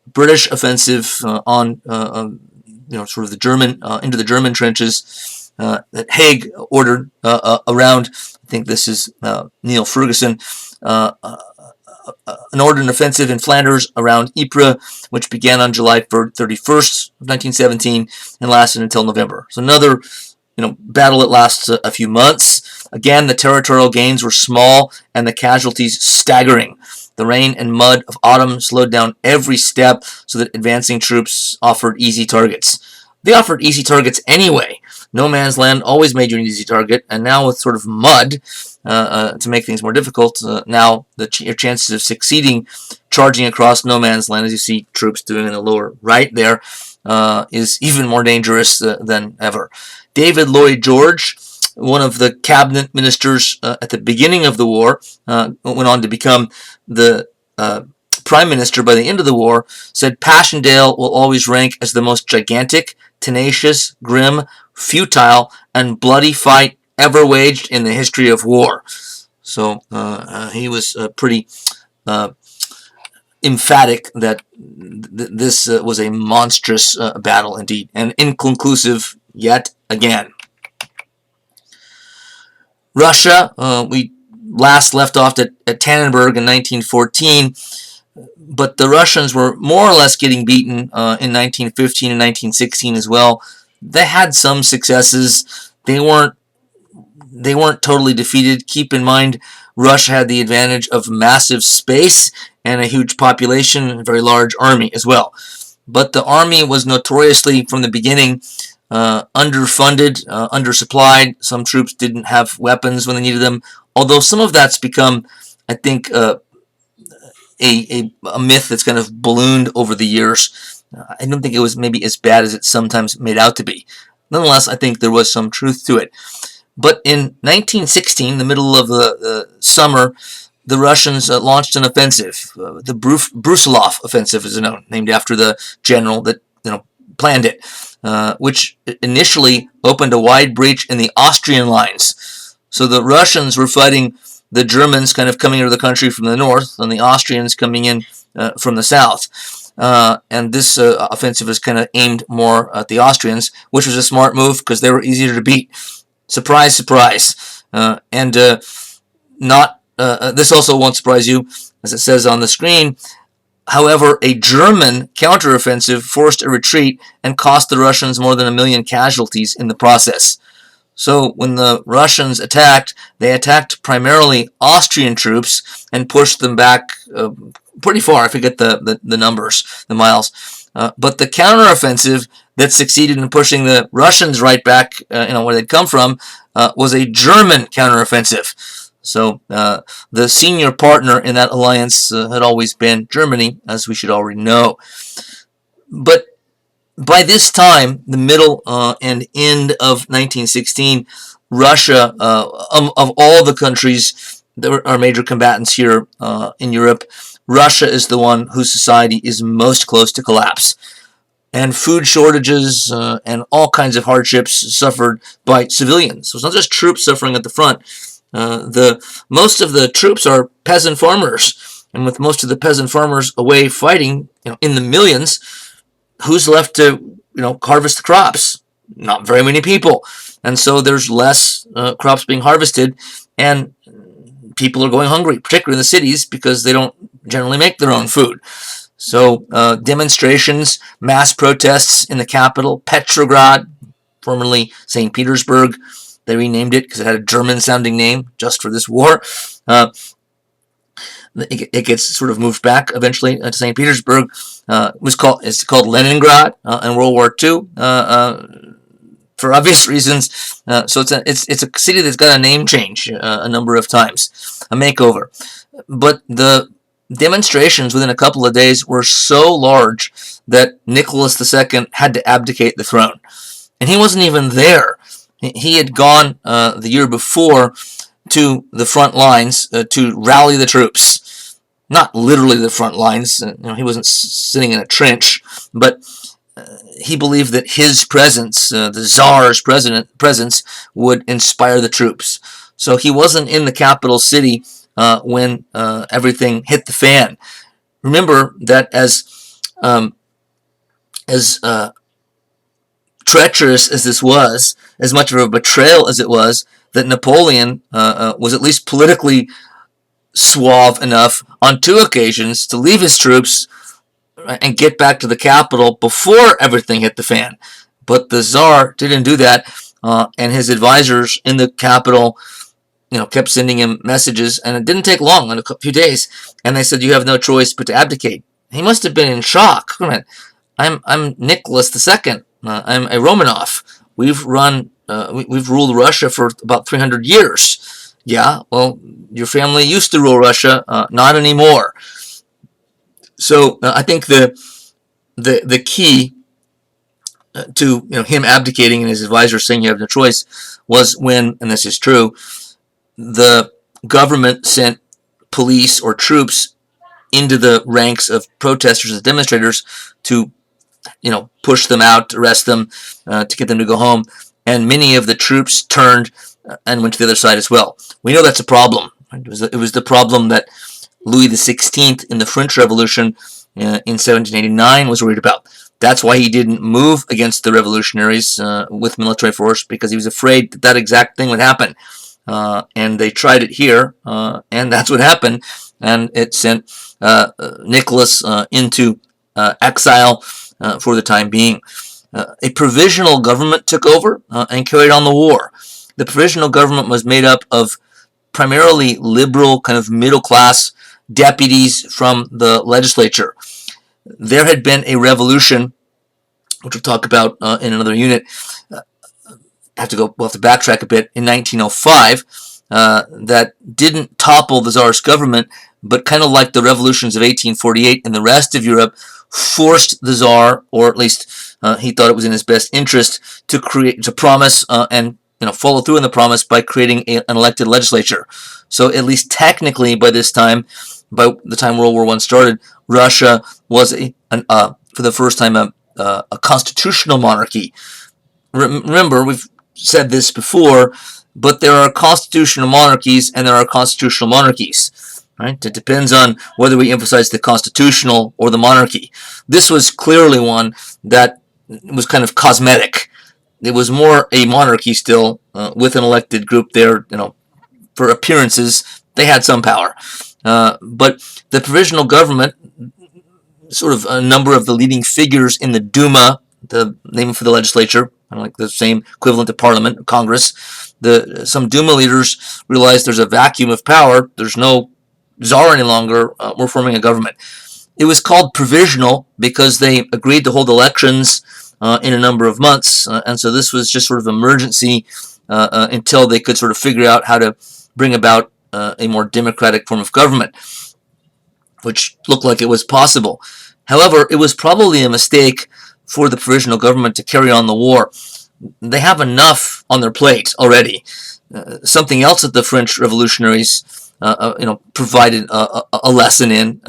British offensive on, sort of the German, into the German trenches that Haig ordered around. I think this is Neil Ferguson. An ordered offensive in Flanders around Ypres, which began on July 31st of 1917 and lasted until November. So another, battle that lasts a few months. Again, the territorial gains were small and the casualties staggering. The rain and mud of autumn slowed down every step so that advancing troops offered easy targets. They offered easy targets anyway. No man's land always made you an easy target, and now with sort of mud to make things more difficult, now your chances of succeeding charging across no man's land, as you see troops doing in the lower right there, is even more dangerous than ever. David Lloyd George, one of the cabinet ministers at the beginning of the war, went on to become the prime minister by the end of the war, said Passchendaele will always rank as the most gigantic, tenacious, grim, futile, and bloody fight ever waged in the history of war. So he was pretty emphatic that this was a monstrous battle indeed, and inconclusive yet again. Russia, we last left off at Tannenberg in 1914, but the Russians were more or less getting beaten in 1915 and 1916 as well. They had some successes. They weren't totally defeated. Keep in mind, Russia had the advantage of massive space and a huge population, and a very large army as well. But the army was notoriously, from the beginning, underfunded, undersupplied. Some troops didn't have weapons when they needed them, although some of that's become, I think, a myth that's kind of ballooned over the years. I don't think it was maybe as bad as it's sometimes made out to be. Nonetheless, I think there was some truth to it. But in 1916, the middle of the summer, the Russians launched an offensive. The Brusilov offensive is named after the general that planned it, which initially opened a wide breach in the Austrian lines. So the Russians were fighting the Germans kind of coming into the country from the north, and the Austrians coming in from the south. And this offensive is kind of aimed more at the Austrians, which was a smart move because they were easier to beat. Surprise, surprise. This also won't surprise you, as it says on the screen. However, a German counteroffensive forced a retreat and cost the Russians more than 1 million casualties in the process. So when the Russians attacked, they attacked primarily Austrian troops and pushed them back pretty far. I forget the numbers, the miles. But the counteroffensive that succeeded in pushing the Russians right back, where they'd come from, was a German counteroffensive. So the senior partner in that alliance had always been Germany, as we should already know. But By this time, the middle and end of 1916, Russia, of all the countries that are major combatants here in Europe, Russia is the one whose society is most close to collapse. And food shortages and all kinds of hardships suffered by civilians. So it's not just troops suffering at the front. Most of the troops are peasant farmers, and with most of the peasant farmers away fighting, in the millions, who's left to harvest the crops? Not very many people, and so there's less crops being harvested, and people are going hungry, particularly in the cities, because they don't generally make their own food. So demonstrations, mass protests in the capital, Petrograd, formerly St. Petersburg. They renamed it because it had a German-sounding name just for this war. It gets sort of moved back eventually to St. Petersburg. It's called Leningrad in World War II for obvious reasons. So it's a city that's got a name change a number of times, a makeover. But the demonstrations within a couple of days were so large that Nicholas II had to abdicate the throne. And he wasn't even there. He had gone the year before to the front lines to rally the troops. Not literally the front lines. He wasn't sitting in a trench, but he believed that his presence, the Tsar's presence, would inspire the troops. So he wasn't in the capital city when everything hit the fan. Remember that as treacherous as this was, as much of a betrayal as it was, that Napoleon was at least politically suave enough on 2 occasions to leave his troops and get back to the capital before everything hit the fan. But the Tsar didn't do that, and his advisors in the capital kept sending him messages, and it didn't take long, in a few days, and they said, you have no choice but to abdicate. He must have been in shock. I'm Nicholas II. I'm a Romanov. We've ruled Russia for about 300 years. Yeah, well, your family used to rule Russia, not anymore. So I think the key to him abdicating and his advisor saying you have no choice was when, and this is true, the government sent police or troops into the ranks of protesters and demonstrators to push them out, arrest them, to get them to go home. And many of the troops turned and went to the other side as well. We know that's a problem. It was the problem that Louis XVI in the French Revolution in 1789 was worried about. That's why he didn't move against the revolutionaries with military force, because he was afraid that exact thing would happen. And they tried it here, and that's what happened. And it sent Nicholas into exile for the time being. A provisional government took over and carried on the war. The provisional government was made up of primarily liberal, kind of middle-class deputies from the legislature. There had been a revolution, which we'll talk about in another unit. We'll have to backtrack a bit. In 1905, that didn't topple the Tsar's government, but kind of like the revolutions of 1848 in the rest of Europe, forced the Tsar, or at least he thought it was in his best interest, to promise and follow through on the promise by creating an elected legislature. So at least technically, by the time World War I started, Russia was for the first time a constitutional monarchy. Remember, we've said this before, but there are constitutional monarchies and there are constitutional monarchies. Right? It depends on whether we emphasize the constitutional or the monarchy. This was clearly one that was kind of cosmetic. It was more a monarchy still, with an elected group there. For appearances, they had some power. But the provisional government, sort of a number of the leading figures in the Duma, the name for the legislature, kind of like the same equivalent to Parliament, Congress. Some Duma leaders realized there's a vacuum of power. There's no Tsar any longer. We're forming a government. It was called provisional because they agreed to hold elections in a number of months, and so this was just sort of emergency until they could sort of figure out how to bring about a more democratic form of government, which looked like it was possible. However, it was probably a mistake for the provisional government to carry on the war. They have enough on their plate already. Something else that the French revolutionaries provided a lesson in,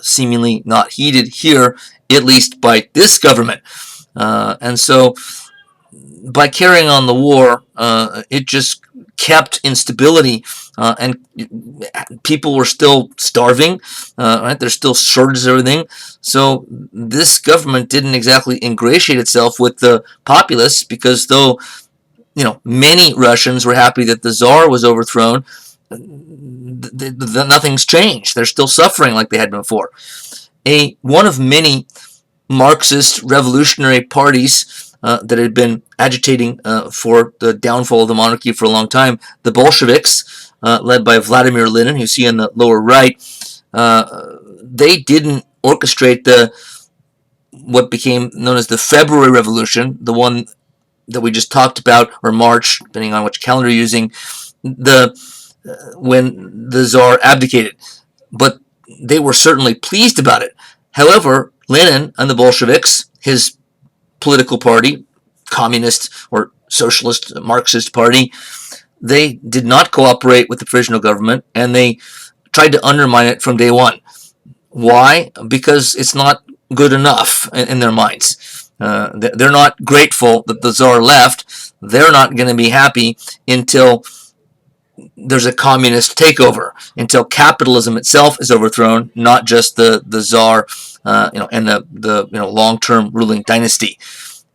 seemingly not heeded here, at least by this government. And so by carrying on the war, it just kept instability, and people were still starving, right? There's still shortages of everything. So this government didn't exactly ingratiate itself with the populace, because though many Russians were happy that the Tsar was overthrown, nothing's changed. They're still suffering like they had been before. One of many Marxist revolutionary parties that had been agitating for the downfall of the monarchy for a long time, the Bolsheviks, led by Vladimir Lenin, who you see on the lower right, they didn't orchestrate what became known as the February Revolution, the one that we just talked about, or March, depending on which calendar you're using, when the Tsar abdicated. But they were certainly pleased about it. However, Lenin and the Bolsheviks, his political party, communist or socialist Marxist party, they did not cooperate with the provisional government, and they tried to undermine it from day one. Why? Because it's not good enough in their minds. They're not grateful that the Tsar left. They're not going to be happy until there's a communist takeover, until capitalism itself is overthrown, not just the Tsar, and the long-term ruling dynasty.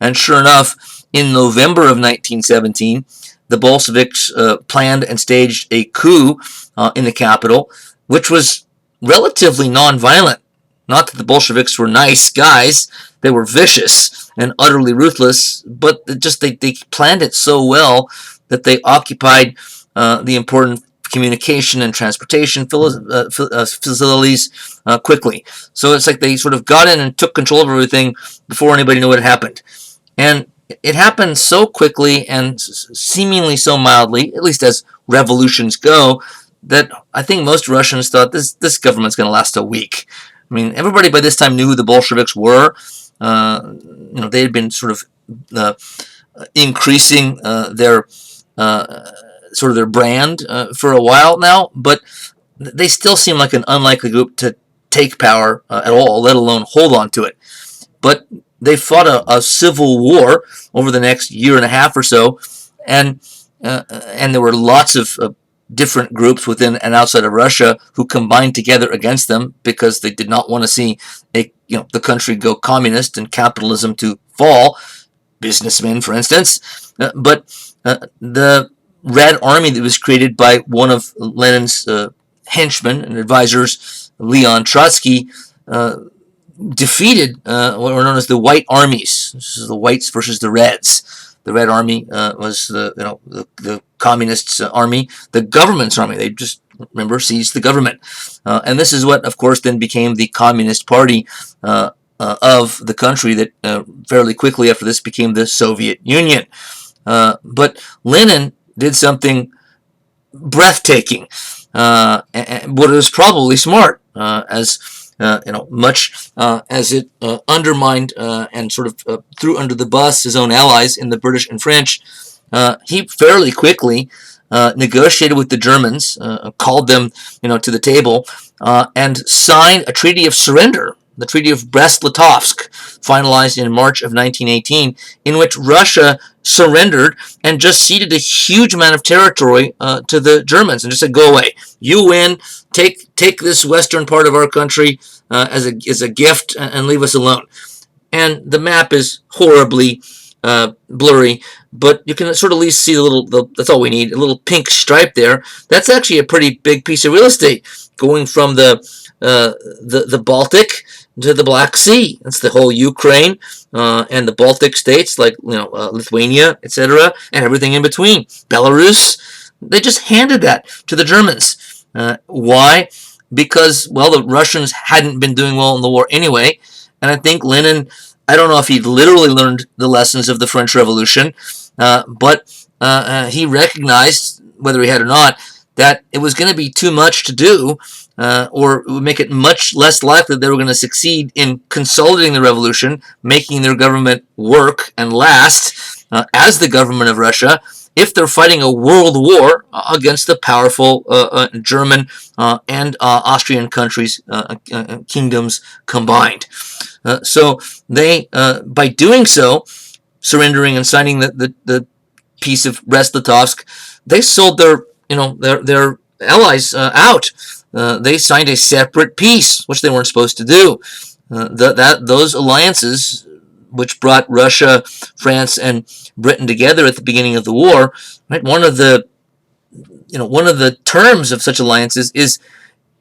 And sure enough, in November of 1917, the Bolsheviks planned and staged a coup in the capital, which was relatively non-violent. Not that the Bolsheviks were nice guys; they were vicious and utterly ruthless. But they planned it so well that they occupied the important communication and transportation facilities quickly. So it's like they sort of got in and took control of everything before anybody knew what had happened. And it happened so quickly and seemingly so mildly, at least as revolutions go, that I think most Russians thought this government's going to last a week. I mean, everybody by this time knew who the Bolsheviks were. They had been sort of increasing their brand for a while now, but they still seem like an unlikely group to take power at all, let alone hold on to it. But they fought a civil war over the next year and a half or so, and there were lots of different groups within and outside of Russia who combined together against them because they did not want to see the country go communist and capitalism to fall. Businessmen, for instance, but the Red Army that was created by one of Lenin's henchmen and advisors, Leon Trotsky, defeated what were known as the White Armies. This is the Whites versus the Reds. The Red Army was the communists' army, the government's army. They just, remember, seized the government. And this is what, of course, then became the Communist Party of the country that fairly quickly after this became the Soviet Union. But Lenin did something breathtaking, and what was probably smart, as much as it undermined and sort of threw under the bus his own allies in the British and French. He fairly quickly negotiated with the Germans, called them, to the table, and signed a treaty of surrender, the Treaty of Brest-Litovsk, finalized in March of 1918, in which Russia surrendered and just ceded a huge amount of territory to the Germans and just said, "Go away. You win. Take this western part of our country as a gift and leave us alone." And the map is horribly blurry, but you can sort of at least see that's all we need, a little pink stripe there. That's actually a pretty big piece of real estate going from the Baltic to the Black Sea. That's the whole Ukraine and the Baltic states like Lithuania, etc., and everything in between. Belarus. They just handed that to the Germans. Why? Because, well, the Russians hadn't been doing well in the war anyway, and I think Lenin, I don't know if he literally learned the lessons of the French Revolution, but he recognized, whether he had or not, that it was going to be too much to do or it would make it much less likely that they were going to succeed in consolidating the revolution, making their government work and last as the government of Russia, if they're fighting a world war against the powerful German and Austrian countries, kingdoms combined. So they, by doing so, surrendering and signing the Peace of Brest-Litovsk, they sold their allies out. They signed a separate peace, which they weren't supposed to do. Those alliances, which brought Russia, France, and Britain together at the beginning of the war, right? One of the terms of such alliances is,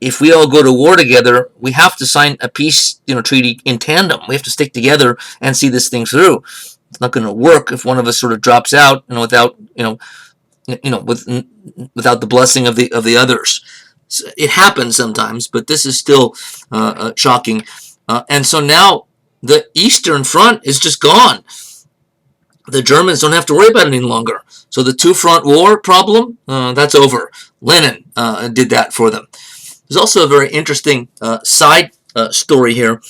if we all go to war together, we have to sign a peace treaty in tandem. We have to stick together and see this thing through. It's not going to work if one of us sort of drops out, without without the blessing of the others. So it happens sometimes, but this is still shocking. And so now the Eastern Front is just gone. The Germans don't have to worry about it any longer. So the two-front war problem, that's over. Lenin did that for them. There's also a very interesting side story here,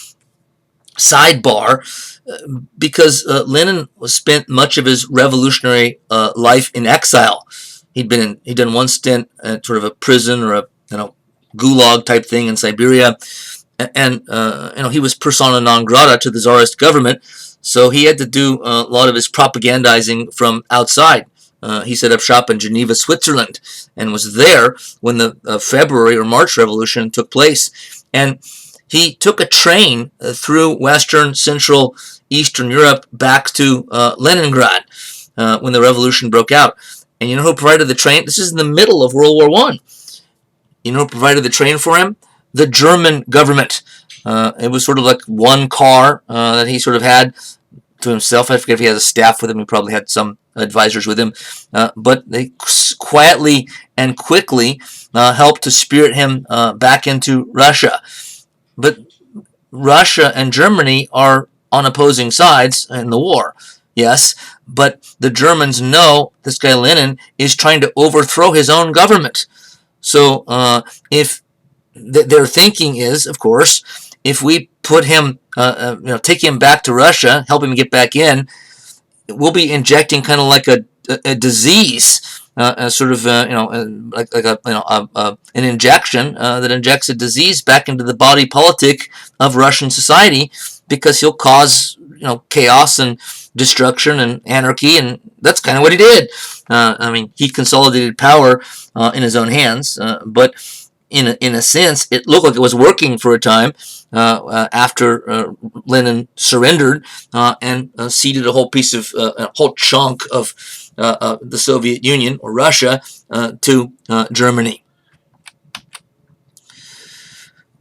sidebar, because Lenin spent much of his revolutionary life in exile. He'd done one stint at sort of a prison or a gulag type thing in Siberia, and he was persona non grata to the Tsarist government, so he had to do a lot of his propagandizing from outside. He set up shop in Geneva, Switzerland, and was there when the February or March Revolution took place. And he took a train through Western, Central, Eastern Europe back to Leningrad when the revolution broke out. And you know who provided the train? This is in the middle of World War I. You know who provided the train for him? The German government. It was sort of like one car that he sort of had to himself. I forget if he had a staff with him. He probably had some advisors with him. But they quietly and quickly helped to spirit him back into Russia. But Russia and Germany are on opposing sides in the war. Yes, but the Germans know this guy Lenin is trying to overthrow his own government. So if their thinking is, of course, if we put him, take him back to Russia, help him get back in, we'll be injecting kind of like a disease, sort of, like an injection that injects a disease back into the body politic of Russian society, because he'll cause, chaos and destruction and anarchy, and that's kind of what he did. He consolidated power in his own hands, but in a sense, it looked like it was working for a time after Lenin surrendered and ceded a whole chunk of the Soviet Union or Russia to Germany.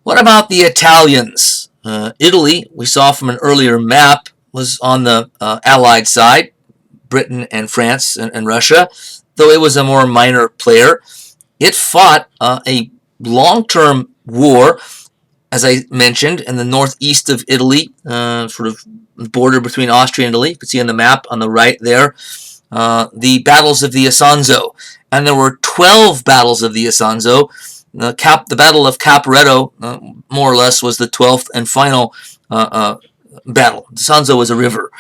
What about the Italians? Italy, we saw from an earlier map, was on the Allied side, Britain and France and Russia, though it was a more minor player. It fought a long-term war, as I mentioned, in the northeast of Italy, sort of border between Austria and Italy. You can see on the map on the right there, the battles of the Isonzo. And there were 12 battles of the Isonzo. The Battle of Caporetto, more or less, was the 12th and final battle. The Isonzo was a river.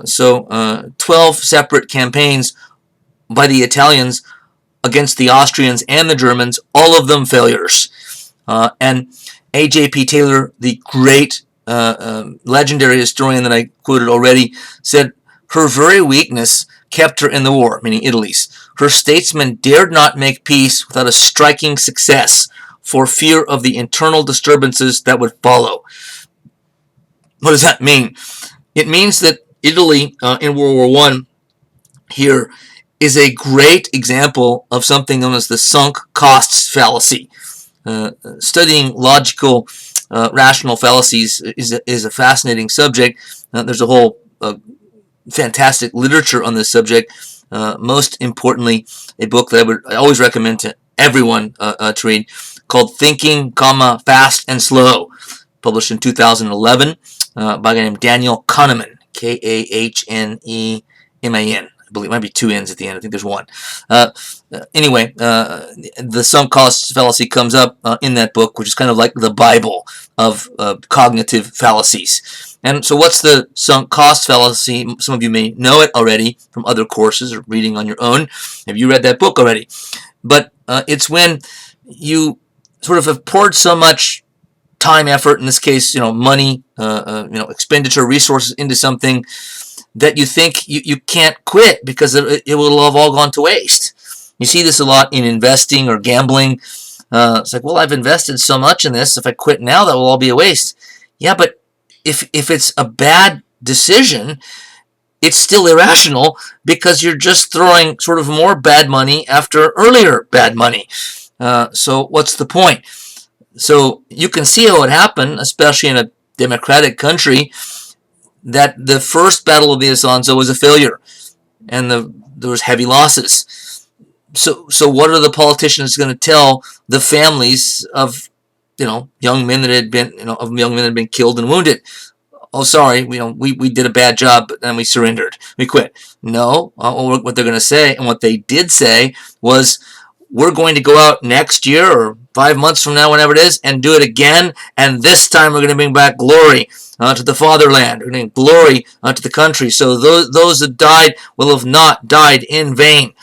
So 12 separate campaigns by the Italians against the Austrians and the Germans, all of them failures. And A.J.P. Taylor, the great legendary historian that I quoted already, said her very weakness kept her in the war, meaning Italy's. Her statesmen dared not make peace without a striking success, for fear of the internal disturbances that would follow. What does that mean? It means that Italy in World War I here is a great example of something known as the sunk costs fallacy. Studying logical, rational fallacies is a fascinating subject. There's a whole fantastic literature on this subject. Most importantly, a book that I always recommend to everyone to read, called Thinking, Fast and Slow, published in 2011 by a guy named Daniel Kahneman, Kahneman. I believe it might be two N's at the end. I think there's one. Anyway, the sunk cost fallacy comes up in that book, which is kind of like the Bible of cognitive fallacies. And so what's the sunk cost fallacy? Some of you may know it already from other courses or reading on your own. Have you read that book already? But it's when you sort of have poured so much time, effort, in this case, money, expenditure, resources into something that you think you can't quit because it will have all gone to waste. You see this a lot in investing or gambling. It's like, well, I've invested so much in this. If I quit now, that will all be a waste. Yeah, but if it's a bad decision, it's still irrational because you're just throwing sort of more bad money after earlier bad money. So what's the point? So you can see how it happened, especially in a democratic country, that the first Battle of the Isonzo was a failure, and there was heavy losses. So what are the politicians going to tell the families of young men that had been killed and wounded? Oh, sorry, we did a bad job, and we surrendered. We quit. No, what they're going to say, and what they did say, was, we're going to go out next year or 5 months from now, whenever it is, and do it again, and this time we're going to bring back glory to the fatherland. We're going to bring glory to the country. So those that died will have not died in vain.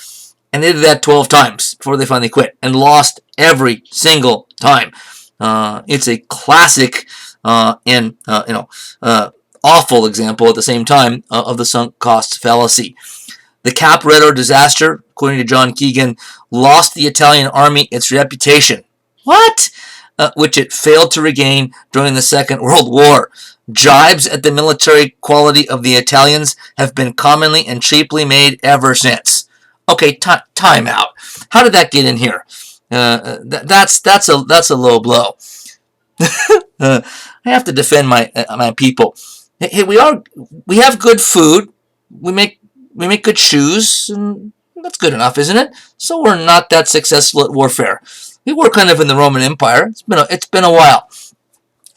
And they did that 12 times before they finally quit, and lost every single time. It's a classic and awful example at the same time of the sunk cost fallacy. The Caporetto disaster, according to John Keegan, lost the Italian army its reputation. What? Which it failed to regain during the Second World War. Jibes at the military quality of the Italians have been commonly and cheaply made ever since. Okay, time out. How did that get in here? That's a low blow. I have to defend my people. Hey, we have good food. We make good shoes, and that's good enough, isn't it? So we're not that successful at warfare. We were kind of in the Roman Empire. It's been a while.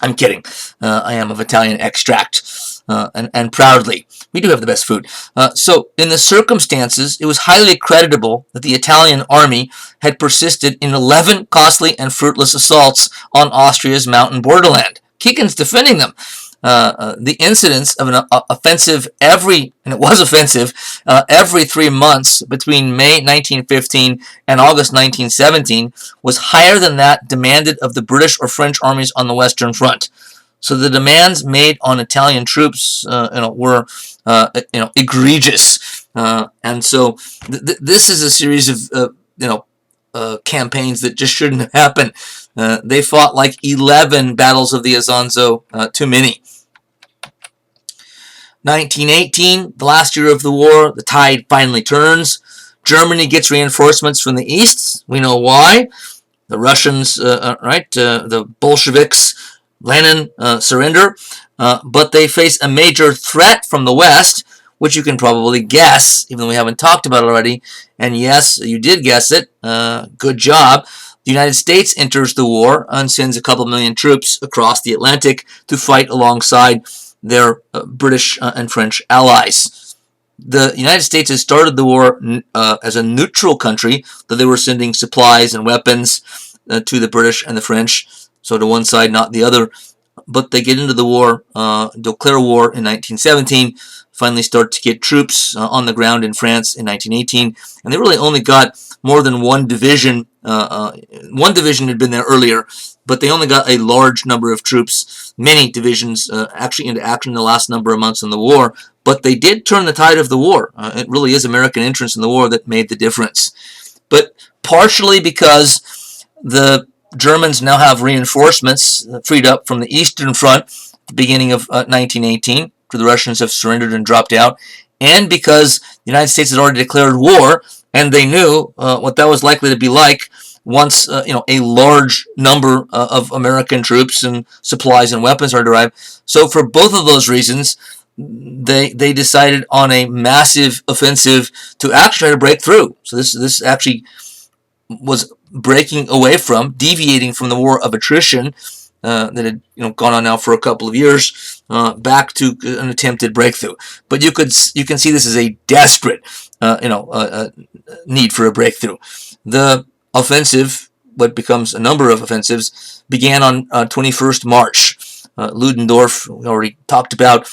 I'm kidding. I am of Italian extract, and proudly. We do have the best food. So in the circumstances, it was highly creditable that the Italian army had persisted in 11 costly and fruitless assaults on Austria's mountain borderland. Keegan's defending them. The incidence of an offensive every 3 months between May 1915 and August 1917 was higher than that demanded of the British or French armies on the Western Front. So the demands made on Italian troops, were, egregious, and so this is a series of, campaigns that just shouldn't have happened. They fought like 11 battles of the Isonzo, too many. 1918, the last year of the war, the tide finally turns. Germany gets reinforcements from the east. We know why. The Russians, the Bolsheviks, Lenin surrender, but they face a major threat from the west, which you can probably guess, even though we haven't talked about it already. And yes, you did guess it. Good job. The United States enters the war and sends a couple million troops across the Atlantic to fight alongside their British and French allies. The United States has started the war as a neutral country, though they were sending supplies and weapons to the British and the French, so to one side, not the other. But they get into the war, declare war in 1917, finally start to get troops on the ground in France in 1918, and they really only got more than one division. One division had been there earlier, but they only got a large number of troops, many divisions actually into action in the last number of months in the war, but they did turn the tide of the war. It really is American entrance in the war that made the difference. But partially because the Germans now have reinforcements freed up from the Eastern Front at the beginning of 1918, after the Russians have surrendered and dropped out, and because the United States had already declared war, and they knew what that was likely to be like once a large number of American troops and supplies and weapons are arrived. So for both of those reasons, they decided on a massive offensive to actually try to break through. So this actually was breaking away from, deviating from the war of attrition that had gone on now for a couple of years, back to an attempted breakthrough. But you can see this as a desperate need for a breakthrough. The offensive, what becomes a number of offensives, began on 21st March. Ludendorff, we already talked about,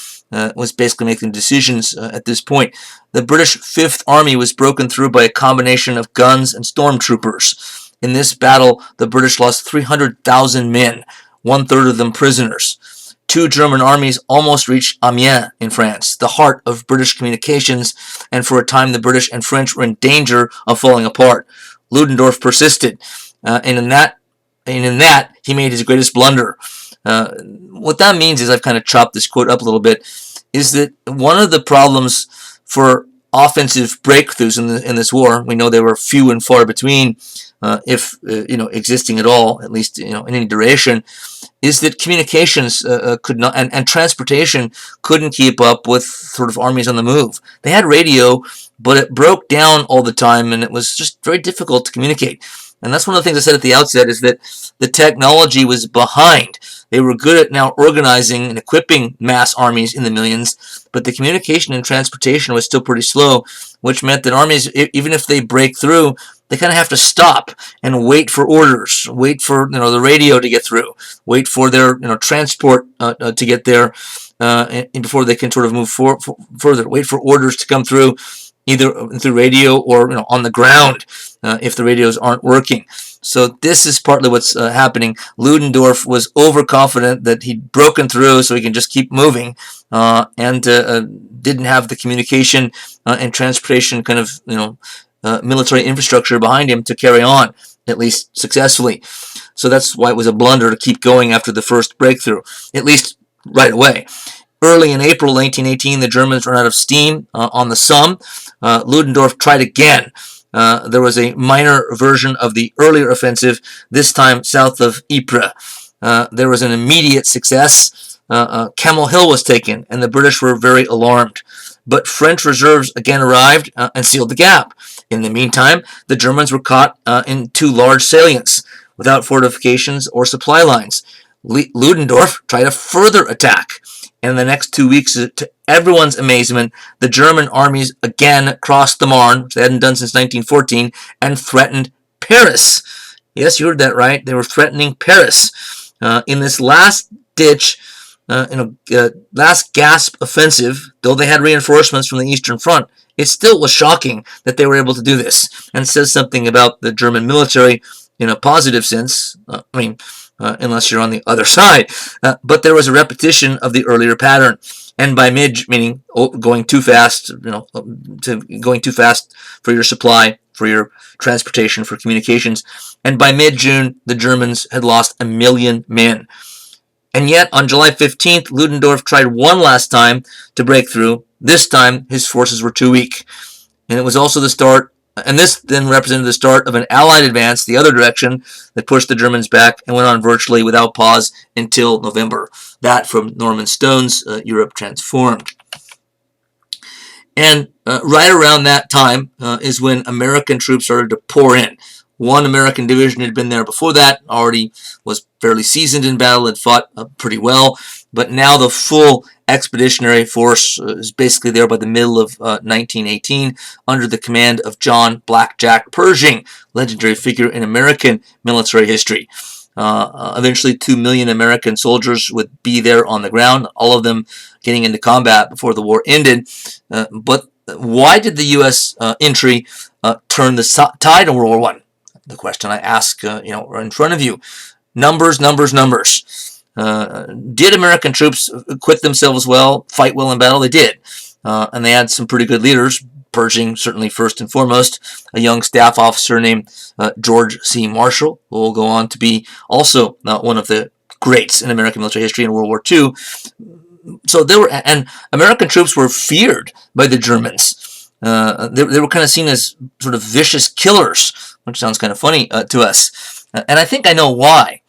was basically making decisions at this point. The British Fifth Army was broken through by a combination of guns and stormtroopers. In this battle, the British lost 300,000 men, one-third of them prisoners. Two German armies almost reached Amiens in France, the heart of British communications, and for a time the British and French were in danger of falling apart. Ludendorff persisted, and in that he made his greatest blunder. What that means is, I've kind of chopped this quote up a little bit, is that one of the problems for offensive breakthroughs in this war, we know they were few and far between, if existing at all, at least in any duration, is that communications could not, and transportation couldn't keep up with sort of armies on the move. They had radio, but it broke down all the time, and it was just very difficult to communicate. And that's one of the things I said at the outset, is that the technology was behind. They were good at now organizing and equipping mass armies in the millions, but the communication and transportation was still pretty slow, which meant that armies, even if they break through, they kind of have to stop and wait for orders, wait for the radio to get through, wait for their transport to get there, and before they can sort of move further, wait for orders to come through, either through radio or on the ground if the radios aren't working. So this is partly what's happening. Ludendorff was overconfident that he'd broken through, so he can just keep moving, and didn't have the communication and transportation kind of military infrastructure behind him to carry on, at least successfully. So that's why it was a blunder to keep going after the first breakthrough, at least right away. Early in April 1918, the Germans ran out of steam on the Somme. Ludendorff tried again. There was a minor version of the earlier offensive, this time south of Ypres. There was an immediate success. Camel Hill was taken, and the British were very alarmed. But French reserves again arrived and sealed the gap. In the meantime, the Germans were caught in two large salients, without fortifications or supply lines. Ludendorff tried a further attack. And in the next 2 weeks, to everyone's amazement, the German armies again crossed the Marne, which they hadn't done since 1914, and threatened Paris. Yes, you heard that right. They were threatening Paris. In this last-ditch, last gasp offensive, though they had reinforcements from the Eastern Front, it still was shocking that they were able to do this, and says something about the German military in a positive sense. Unless you're on the other side. But there was a repetition of the earlier pattern. And by meaning going too fast, going too fast for your supply, for your transportation, for communications. And by mid-June, the Germans had lost 1 million men. And yet, on July 15th, Ludendorff tried one last time to break through. This time, his forces were too weak. And it was also the start, and this then represented the start of an Allied advance the other direction that pushed the Germans back and went on virtually without pause until November. That from Norman Stone's Europe Transformed. And right around that time is when American troops started to pour in. One American division had been there before that, already was fairly seasoned in battle, had fought pretty well, but now the full expeditionary force is basically there by the middle of 1918 under the command of John Blackjack Pershing, legendary figure in American military history. Eventually 2 million American soldiers would be there on the ground, all of them getting into combat before the war ended. But why did the U.S. entry turn the tide in World War I? The question I ask in front of you. Numbers. Did American troops acquit themselves well, fight well in battle? They did. And they had some pretty good leaders. Pershing, certainly first and foremost, a young staff officer named George C. Marshall, who will go on to be also one of the greats in American military history in World War II. So and American troops were feared by the Germans. They were kind of seen as sort of vicious killers, which sounds kind of funny to us. And I think I know why.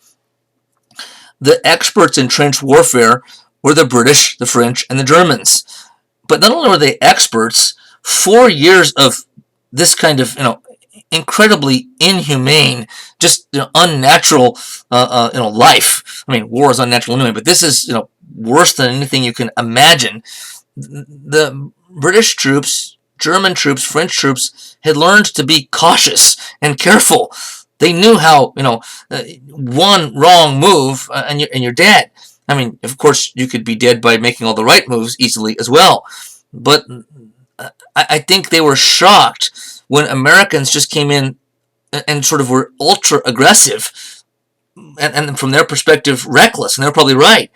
The experts in trench warfare were the British, the French, and the Germans. But not only were they experts, 4 years of this kind of incredibly inhumane, just unnatural, life. I mean, war is unnatural anyway, but this is worse than anything you can imagine. The British troops, German troops, French troops had learned to be cautious and careful. They knew how one wrong move and you're dead. I mean, of course, you could be dead by making all the right moves easily as well. But I think they were shocked when Americans just came in and sort of were ultra aggressive and from their perspective reckless, and they're probably right.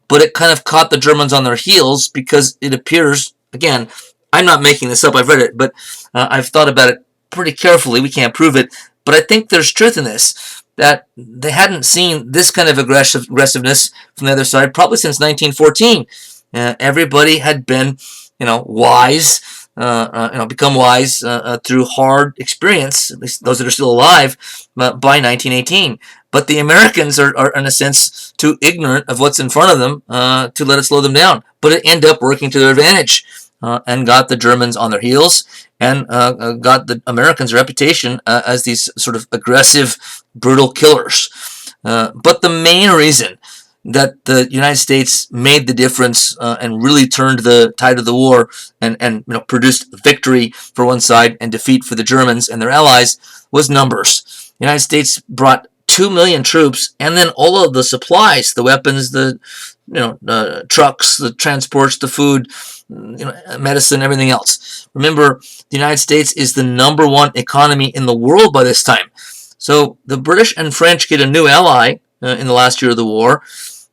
But it kind of caught the Germans on their heels because it appears, again, I'm not making this up, I've read it, but I've thought about it pretty carefully. We can't prove it, but I think there's truth in this, that they hadn't seen this kind of aggressiveness from the other side probably since 1914. Everybody had been, wise, become wise through hard experience, at least those that are still alive, by 1918. But the Americans are in a sense, too ignorant of what's in front of them to let it slow them down. But it ended up working to their advantage and got the Germans on their heels and got the Americans' reputation as these sort of aggressive, brutal killers. But the main reason that the United States made the difference and really turned the tide of the war and produced victory for one side and defeat for the Germans and their allies was numbers. The United States brought 2 million troops and then all of the supplies, the weapons, the trucks, the transports, the food, medicine, everything else. Remember, the United States is the #1 economy in the world by this time. So the British and French get a new ally in the last year of the war.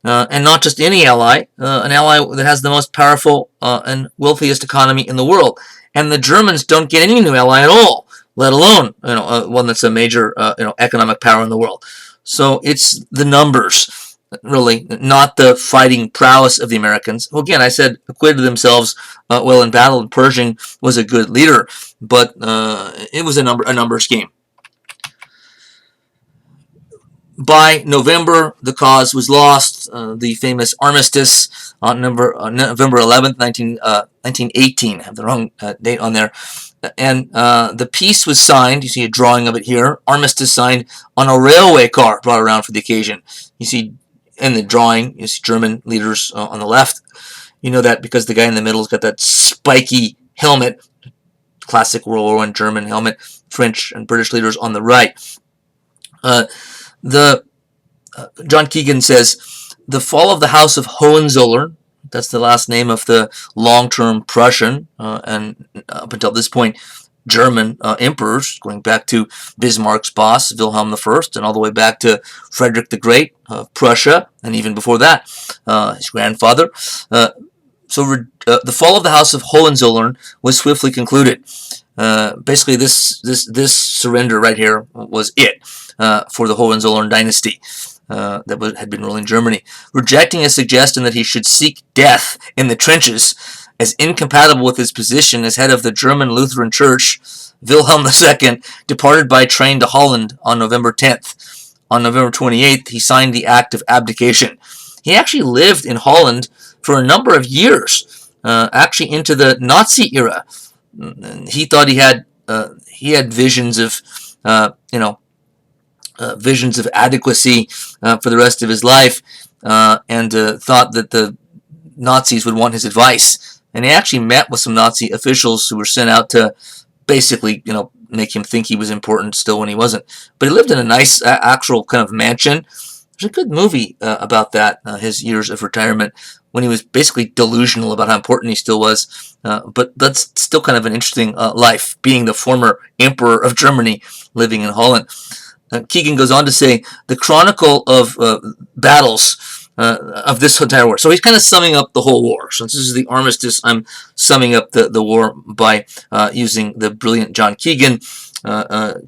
And not just any ally, an ally that has the most powerful and wealthiest economy in the world. And the Germans don't get any new ally at all, let alone one that's a major economic power in the world. So it's the numbers, really, not the fighting prowess of the Americans, who, again, I said, acquitted themselves well in battle, and Pershing was a good leader, but it was a numbers game. By November, the cause was lost. The famous Armistice on November 11th, 1918. I have the wrong date on there. And the peace was signed. You see a drawing of it here. Armistice signed on a railway car brought around for the occasion. You see in the drawing, you see German leaders on the left. You know that because the guy in the middle has got that spiky helmet, classic World War I German helmet. French and British leaders on the right. John Keegan says, the fall of the House of Hohenzollern, that's the last name of the long-term Prussian, and up until this point, German emperors, going back to Bismarck's boss, Wilhelm I, and all the way back to Frederick the Great of Prussia, and even before that, his grandfather. So the fall of the House of Hohenzollern was swiftly concluded. Basically, this surrender right here was it for the Hohenzollern dynasty that had been ruling Germany, rejecting a suggestion that he should seek death in the trenches as incompatible with his position as head of the German Lutheran Church. Wilhelm II departed by train to Holland on November 10th. On November 28th, he signed the Act of Abdication. He actually lived in Holland for a number of years, actually into the Nazi era. He thought he had visions of visions of adequacy for the rest of his life, and thought that the Nazis would want his advice. And he actually met with some Nazi officials who were sent out to basically, make him think he was important still when he wasn't. But he lived in a nice actual kind of mansion. There's a good movie about that, his years of retirement, when he was basically delusional about how important he still was. But that's still kind of an interesting life, being the former emperor of Germany living in Holland. Keegan goes on to say, the chronicle of battles of this entire war. So he's kind of summing up the whole war. So this is the Armistice. I'm summing up the war by using the brilliant John Keegan, to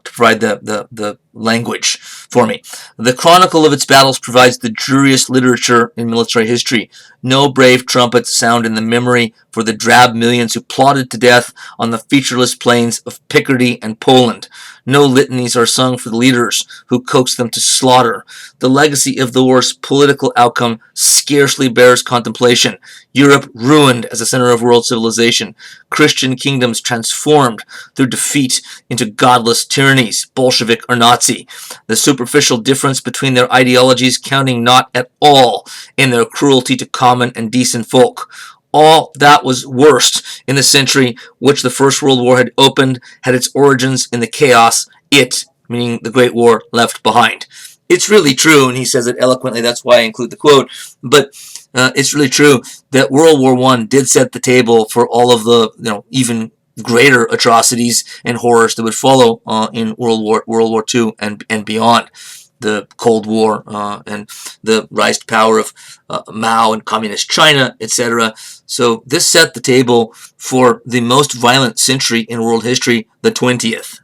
provide the language for me. The chronicle of its battles provides the dreariest literature in military history. No brave trumpets sound in the memory for the drab millions who plotted to death on the featureless plains of Picardy and Poland. No litanies are sung for the leaders who coaxed them to slaughter. The legacy of the war's political outcome scarcely bears contemplation. Europe ruined as a center of world civilization. Christian kingdoms transformed through defeat into godless tyrannies, Bolshevik or Nazi. The superficial difference between their ideologies counting not at all in their cruelty to common and decent folk. All that was worst in the century which the First World War had opened had its origins in the chaos it, meaning the Great War, left behind. It's really true, and he says it eloquently, that's why I include the quote, but it's really true that World War I did set the table for all of the, even greater atrocities and horrors that would follow in World War II and beyond. The Cold War and the rise to power of Mao and Communist China, etc. So this set the table for the most violent century in world history, the 20th.